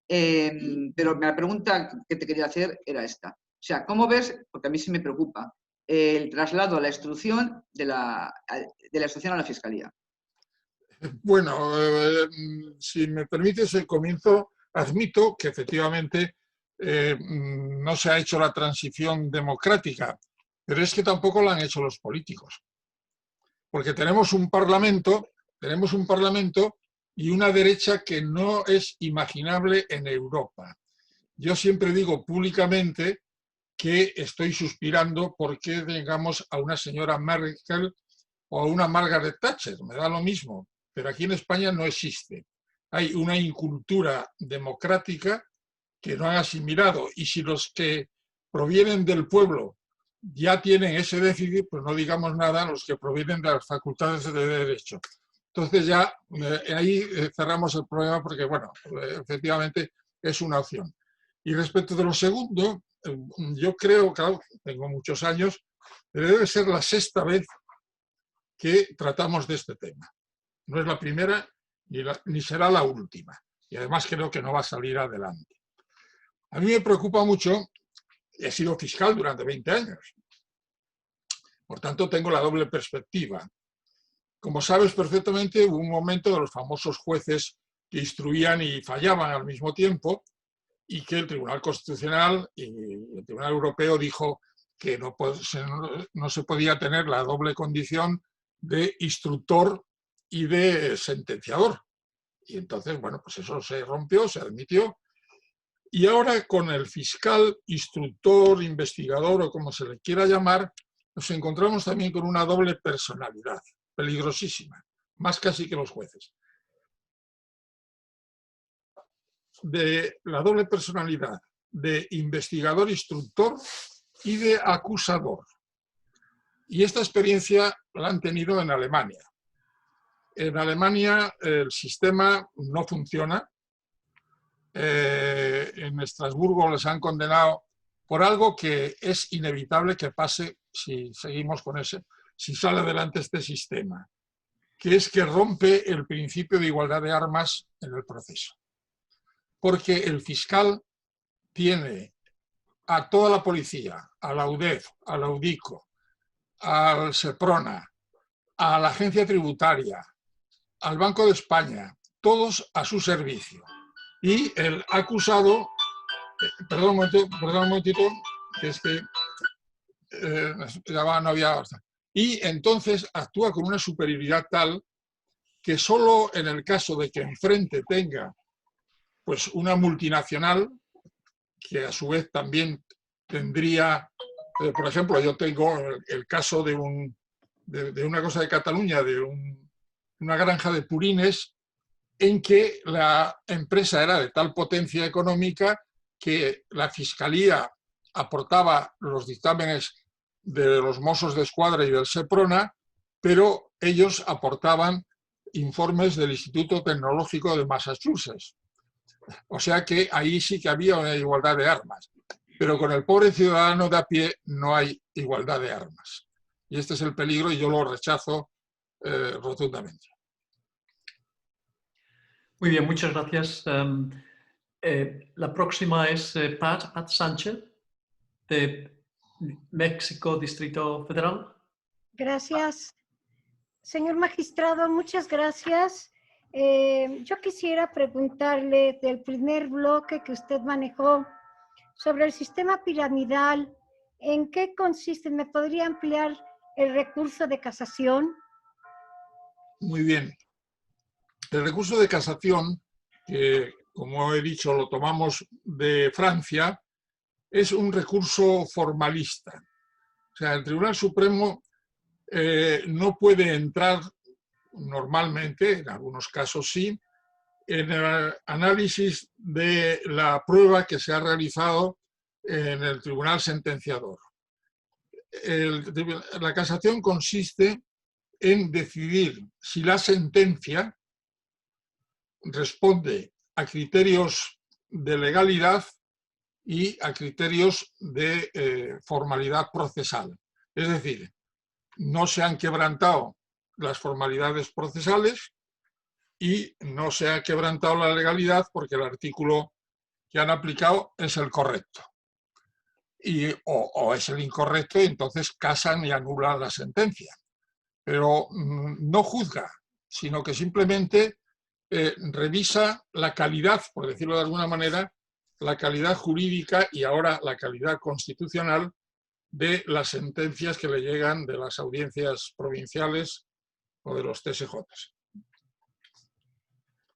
pero la pregunta que te quería hacer era esta. O sea, ¿cómo ves? Porque a mí sí me preocupa el traslado a la instrucción de la instrucción a la Fiscalía. Bueno, si me permites el comienzo, admito que efectivamente no se ha hecho la transición democrática, pero es que tampoco la han hecho los políticos. Porque tenemos un parlamento y una derecha que no es imaginable en Europa. Yo siempre digo públicamente que estoy suspirando porque tengamos a una señora Merkel o a una Margaret Thatcher, me da lo mismo, pero aquí en España no existe. Hay una incultura democrática que no han asimilado, y si los que provienen del pueblo ya tienen ese déficit, pues no digamos nada a los que provienen de las facultades de derecho. Entonces ya ahí cerramos el problema porque, bueno, efectivamente es una opción. Y respecto de lo segundo, yo creo, claro, tengo muchos años, pero debe ser la sexta vez que tratamos de este tema. No es la primera ni será la última. Y además creo que no va a salir adelante. A mí me preocupa mucho, he sido fiscal durante 20 años. Por tanto, tengo la doble perspectiva. Como sabes perfectamente, hubo un momento de los famosos jueces que instruían y fallaban al mismo tiempo, y que el Tribunal Constitucional y el Tribunal Europeo dijo que no se podía tener la doble condición de instructor y de sentenciador. Y entonces, bueno, pues eso se rompió, se admitió. Y ahora con el fiscal, instructor, investigador o como se le quiera llamar, nos encontramos también con una doble personalidad, peligrosísima, más casi que los jueces. De la doble personalidad de investigador-instructor y de acusador. Y esta experiencia la han tenido en Alemania. En Alemania el sistema no funciona. En Estrasburgo les han condenado por algo que es inevitable que pase si seguimos con si sale adelante este sistema, que es que rompe el principio de igualdad de armas en el proceso. Porque el fiscal tiene a toda la policía, a la UDEF, a la UDICO, al SEPRONA, a la agencia tributaria, al Banco de España, todos a su servicio. Y el acusado, perdón un momentito, que es que no había... Y entonces actúa con una superioridad tal que solo en el caso de que enfrente tenga pues una multinacional, que a su vez también tendría, por ejemplo, yo tengo el caso de una cosa de Cataluña, de una granja de purines, en que la empresa era de tal potencia económica que la Fiscalía aportaba los dictámenes de los Mossos de Escuadra y del SEPRONA, pero ellos aportaban informes del Instituto Tecnológico de Massachusetts. O sea que ahí sí que había una igualdad de armas. Pero con el pobre ciudadano de a pie no hay igualdad de armas. Y este es el peligro y yo lo rechazo rotundamente. Muy bien, muchas gracias. La próxima es Pat Sánchez, de México, Distrito Federal. Gracias. Señor magistrado, muchas gracias. Yo quisiera preguntarle del primer bloque que usted manejó sobre el sistema piramidal, ¿en qué consiste? ¿Me podría ampliar el recurso de casación? Muy bien. El recurso de casación, que como he dicho lo tomamos de Francia, es un recurso formalista. O sea, el Tribunal Supremo no puede entrar normalmente, en algunos casos sí, en el análisis de la prueba que se ha realizado en el tribunal sentenciador. La casación consiste en decidir si la sentencia responde a criterios de legalidad y a criterios de formalidad procesal. Es decir, no se han quebrantado las formalidades procesales y no se ha quebrantado la legalidad porque el artículo que han aplicado es el correcto. O es el incorrecto y entonces casan y anulan la sentencia. Pero no juzga, sino que simplemente revisa la calidad, por decirlo de alguna manera, la calidad jurídica y ahora la calidad constitucional de las sentencias que le llegan de las audiencias provinciales o de los TSJs.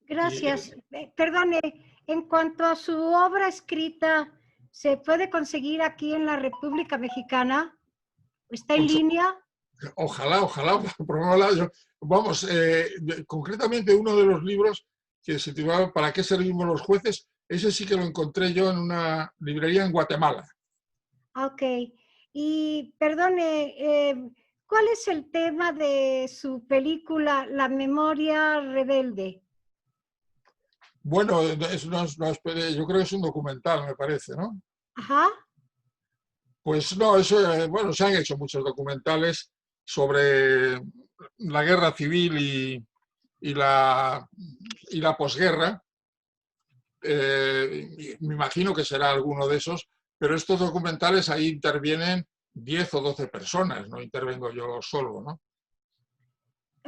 Gracias. Perdone, en cuanto a su obra escrita, ¿se puede conseguir aquí en la República Mexicana? ¿Está en línea? Ojalá, promuévala. Vamos, concretamente uno de los libros que se titulaba ¿Para qué servimos los jueces? Ese sí que lo encontré yo en una librería en Guatemala. Ok. Y perdone, ¿cuál es el tema de su película La memoria rebelde? Bueno, yo creo que es un documental, me parece, ¿no? Ajá. Pues no, bueno, se han hecho muchos documentales sobre la guerra civil y la posguerra. Me imagino que será alguno de esos, pero estos documentales ahí intervienen 10 o 12 personas, no intervengo yo solo, ¿no?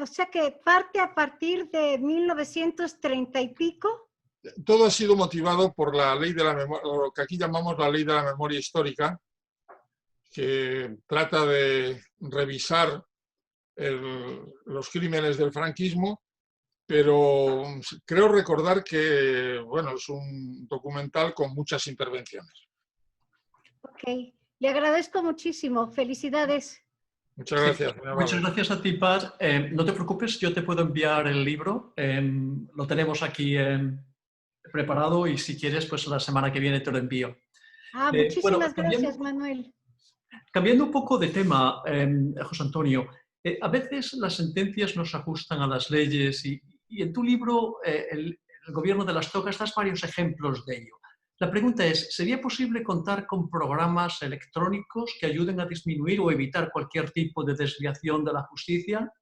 O sea que parte a partir de 1930 y pico. Todo ha sido motivado por la ley de la memoria, lo que aquí llamamos la ley de la memoria histórica, que trata de revisar los crímenes del franquismo, pero creo recordar que, bueno, es un documental con muchas intervenciones. Ok, le agradezco muchísimo. Felicidades. Muchas gracias. Sí, muchas gracias a ti, Paz. No te preocupes, yo te puedo enviar el libro. Lo tenemos aquí preparado y si quieres, pues la semana que viene te lo envío. Muchísimas gracias, Manuel. Cambiando un poco de tema, José Antonio, a veces las sentencias no se ajustan a las leyes y en tu libro, el gobierno de las tocas, das varios ejemplos de ello. La pregunta es, ¿sería posible contar con programas electrónicos que ayuden a disminuir o evitar cualquier tipo de desviación de la justicia?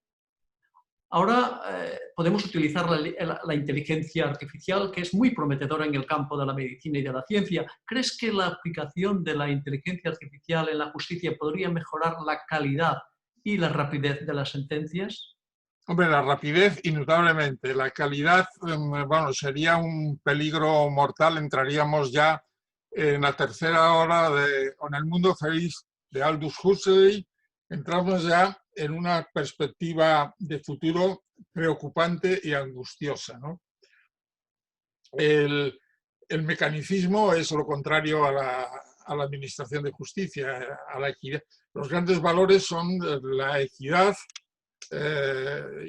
Ahora podemos utilizar la inteligencia artificial, que es muy prometedora en el campo de la medicina y de la ciencia. ¿Crees que la aplicación de la inteligencia artificial en la justicia podría mejorar la calidad y la rapidez de las sentencias? Hombre, la rapidez, indudablemente. La calidad, bueno, sería un peligro mortal. Entraríamos ya en la tercera hora en el mundo feliz de Aldous Huxley. Entramos ya en una perspectiva de futuro preocupante y angustiosa, ¿no? El mecanicismo es lo contrario a la administración de justicia, a la equidad. Los grandes valores son la equidad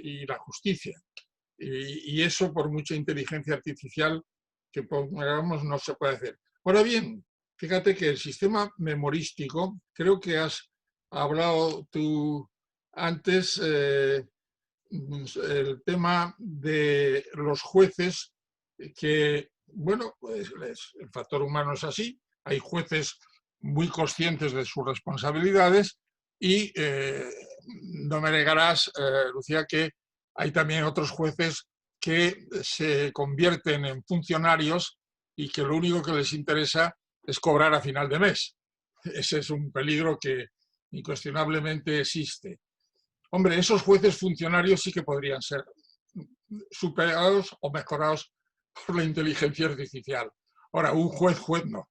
y la justicia. Y eso, por mucha inteligencia artificial que pongamos, no se puede hacer. Ahora bien, fíjate que el sistema memorístico, creo que has hablado tú antes, el tema de los jueces, que, bueno, pues el factor humano es así. Hay jueces muy conscientes de sus responsabilidades y no me negarás, Lucía, que hay también otros jueces que se convierten en funcionarios y que lo único que les interesa es cobrar a final de mes. Ese es un peligro que incuestionablemente existe. Hombre, esos jueces funcionarios sí que podrían ser superados o mejorados por la inteligencia artificial. Ahora, un juez no.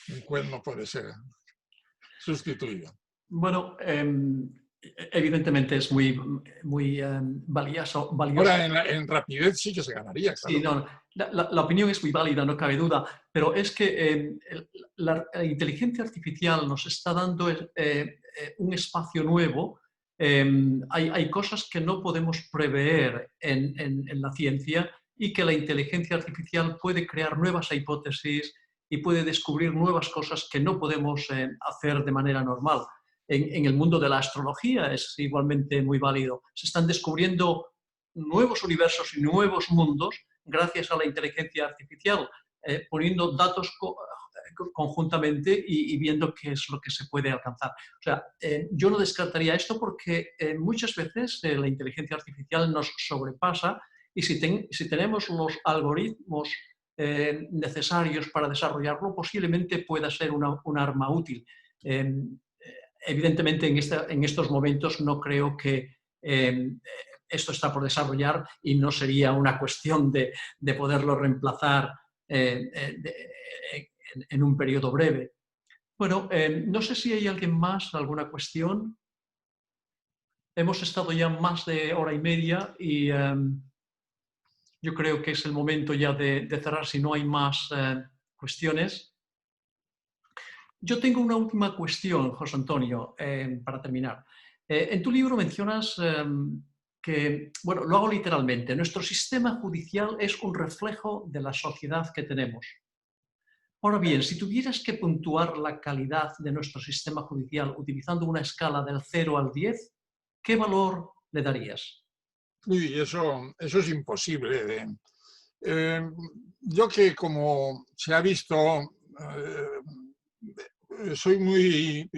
Un juez no puede ser sustituido. Bueno, evidentemente es muy valioso. Ahora, en rapidez sí que se ganaría, claro. Sí, no, la opinión es muy válida, no cabe duda, pero es que la inteligencia artificial nos está dando un espacio nuevo. Hay cosas que no podemos prever en la ciencia y que la inteligencia artificial puede crear nuevas hipótesis y puede descubrir nuevas cosas que no podemos hacer de manera normal. En el mundo de la astrología es igualmente muy válido. Se están descubriendo nuevos universos y nuevos mundos gracias a la inteligencia artificial, poniendo datos conjuntamente y viendo qué es lo que se puede alcanzar. O sea, yo no descartaría esto porque muchas veces la inteligencia artificial nos sobrepasa y si tenemos los algoritmos necesarios para desarrollarlo, posiblemente pueda ser un arma útil. Evidentemente, en estos momentos no creo que esto está por desarrollar y no sería una cuestión de poderlo reemplazar en un periodo breve. Bueno, no sé si hay alguien más, alguna cuestión. Hemos estado ya más de hora y media y yo creo que es el momento ya de cerrar si no hay más cuestiones. Yo tengo una última cuestión, José Antonio, para terminar. En tu libro mencionas que, bueno, lo hago literalmente, nuestro sistema judicial es un reflejo de la sociedad que tenemos. Ahora bien, si tuvieras que puntuar la calidad de nuestro sistema judicial utilizando una escala del 0 al 10, ¿qué valor le darías? Uy, eso es imposible. Yo que, como se ha visto, soy muy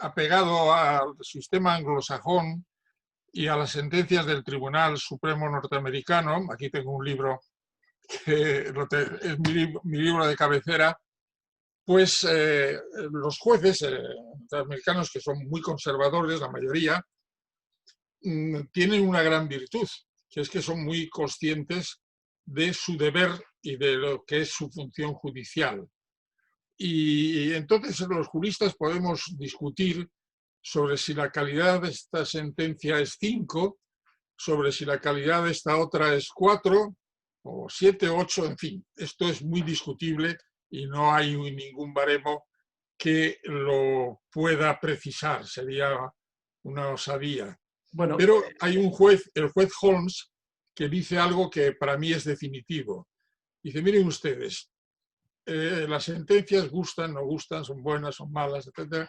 apegado al sistema anglosajón y a las sentencias del Tribunal Supremo norteamericano. Aquí tengo un libro que es mi libro de cabecera. Pues los jueces norteamericanos, que son muy conservadores, la mayoría, tienen una gran virtud, que es que son muy conscientes de su deber y de lo que es su función judicial. Y entonces los juristas podemos discutir sobre si la calidad de esta sentencia es 5, sobre si la calidad de esta otra es 4, o 7, 8, en fin. Esto es muy discutible y no hay ningún baremo que lo pueda precisar. Sería una osadía. Bueno, pero hay un juez, el juez Holmes, que dice algo que para mí es definitivo. Dice, miren ustedes, las sentencias gustan, no gustan, son buenas, son malas, etc.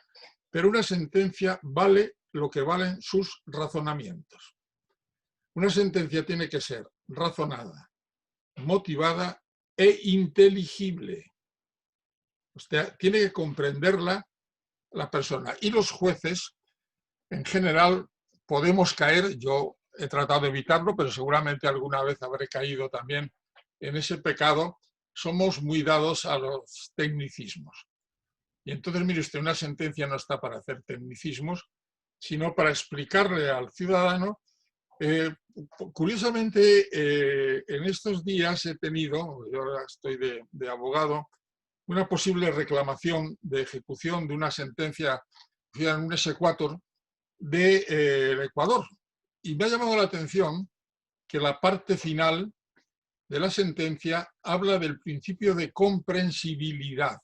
Pero una sentencia vale lo que valen sus razonamientos. Una sentencia tiene que ser razonada, motivada e inteligible. O sea, tiene que comprenderla la persona. Y los jueces, en general, podemos caer, yo he tratado de evitarlo, pero seguramente alguna vez habré caído también en ese pecado, somos muy dados a los tecnicismos. Y entonces, mire usted, una sentencia no está para hacer tecnicismos, sino para explicarle al ciudadano. Curiosamente, en estos días he tenido, yo ahora estoy de abogado, una posible reclamación de ejecución de una sentencia en un exequatur del Ecuador. Y me ha llamado la atención que la parte final de la sentencia habla del principio de comprensibilidad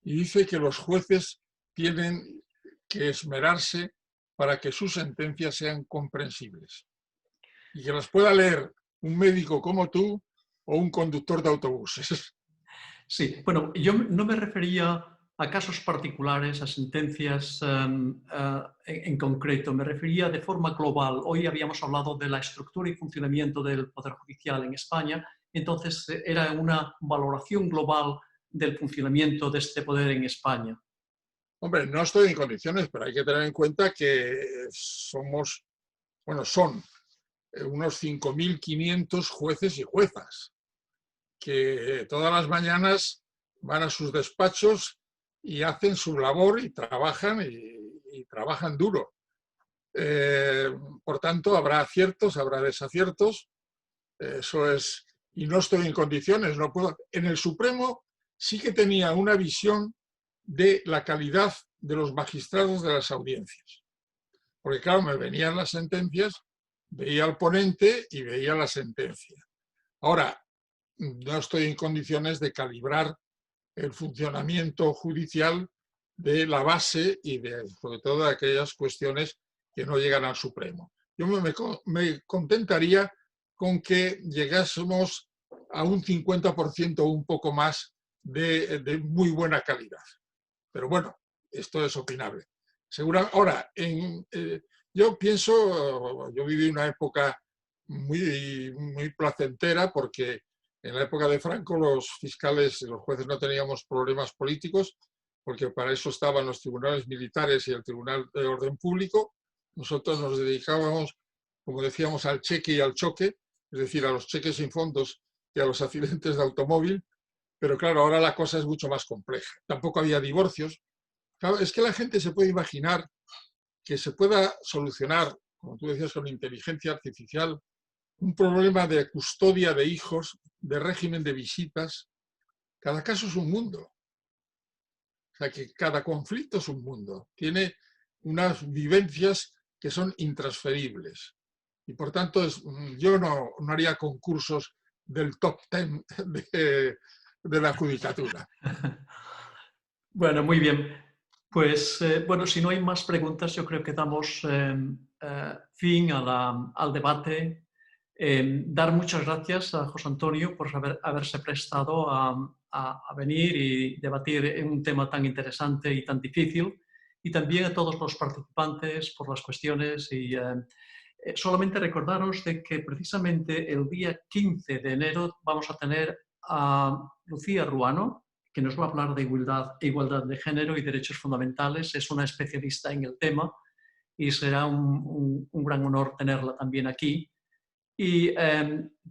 y dice que los jueces tienen que esmerarse para que sus sentencias sean comprensibles y que las pueda leer un médico como tú o un conductor de autobuses. Sí, bueno, yo no me refería a casos particulares, a sentencias en concreto, me refería de forma global. Hoy habíamos hablado de la estructura y funcionamiento del Poder Judicial en España, entonces era una valoración global del funcionamiento de este poder en España. Hombre, no estoy en condiciones, pero hay que tener en cuenta que son unos 5.500 jueces y juezas, que todas las mañanas van a sus despachos y hacen su labor y trabajan duro. Por tanto, habrá aciertos, habrá desaciertos. Eso es, y no estoy en condiciones, no puedo. En el Supremo sí que tenía una visión de la calidad de los magistrados de las audiencias. Porque claro, me venían las sentencias, veía al ponente y veía la sentencia. Ahora, no estoy en condiciones de calibrar el funcionamiento judicial de la base y sobre todo de aquellas cuestiones que no llegan al Supremo. Yo me contentaría con que llegásemos a un 50% o un poco más de muy buena calidad. Pero bueno, esto es opinable. Ahora, yo pienso, yo viví una época muy placentera porque en la época de Franco los fiscales y los jueces no teníamos problemas políticos porque para eso estaban los tribunales militares y el Tribunal de Orden Público. Nosotros nos dedicábamos, como decíamos, al cheque y al choque, es decir, a los cheques sin fondos y a los accidentes de automóvil. Pero claro, ahora la cosa es mucho más compleja. Tampoco había divorcios. Claro, es que la gente se puede imaginar que se pueda solucionar, como tú decías, con inteligencia artificial, un problema de custodia de hijos, de régimen de visitas. Cada caso es un mundo. O sea, que cada conflicto es un mundo. Tiene unas vivencias que son intransferibles. Y por tanto, yo no haría concursos del top 10 de la judicatura. Bueno, muy bien. Pues, bueno, si no hay más preguntas, yo creo que damos fin al debate. Dar muchas gracias a José Antonio por haberse prestado a venir y debatir en un tema tan interesante y tan difícil, y también a todos los participantes por las cuestiones. Y solamente recordaros de que precisamente el día 15 de enero vamos a tener a Lucía Ruano, que nos va a hablar de igualdad de género y derechos fundamentales. Es una especialista en el tema y será un gran honor tenerla también aquí. Y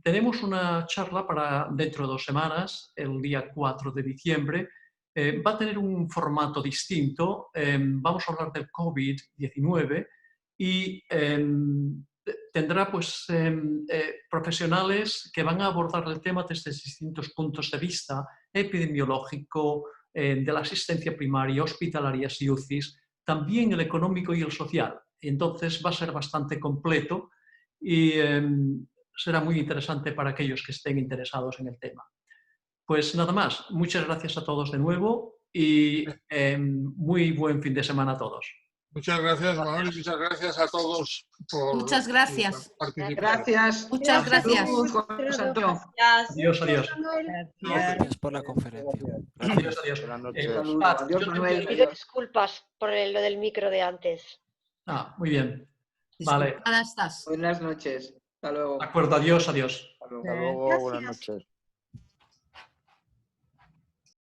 tenemos una charla para dentro de 2 semanas, el día 4 de diciembre. Va a tener un formato distinto. Vamos a hablar del COVID-19 y tendrá pues, profesionales que van a abordar el tema desde distintos puntos de vista: epidemiológico, de la asistencia primaria, hospitalarias y UCIs, también el económico y el social. Entonces va a ser bastante completo y será muy interesante para aquellos que estén interesados en el tema. Pues nada más, muchas gracias a todos de nuevo y muy buen fin de semana a todos. Muchas gracias, Manuel, y muchas gracias a todos por Muchas gracias. participar. Gracias. Muchas gracias. Adiós, adiós. Gracias por la conferencia. Adiós, adiós. Buenas noches. Saludos. Adiós, Manuel. Pido disculpas por lo del micro de antes. Muy bien. Vale. Disculpada estás. Buenas noches. Hasta luego. De acuerdo, adiós, adiós. Hasta luego, buenas noches.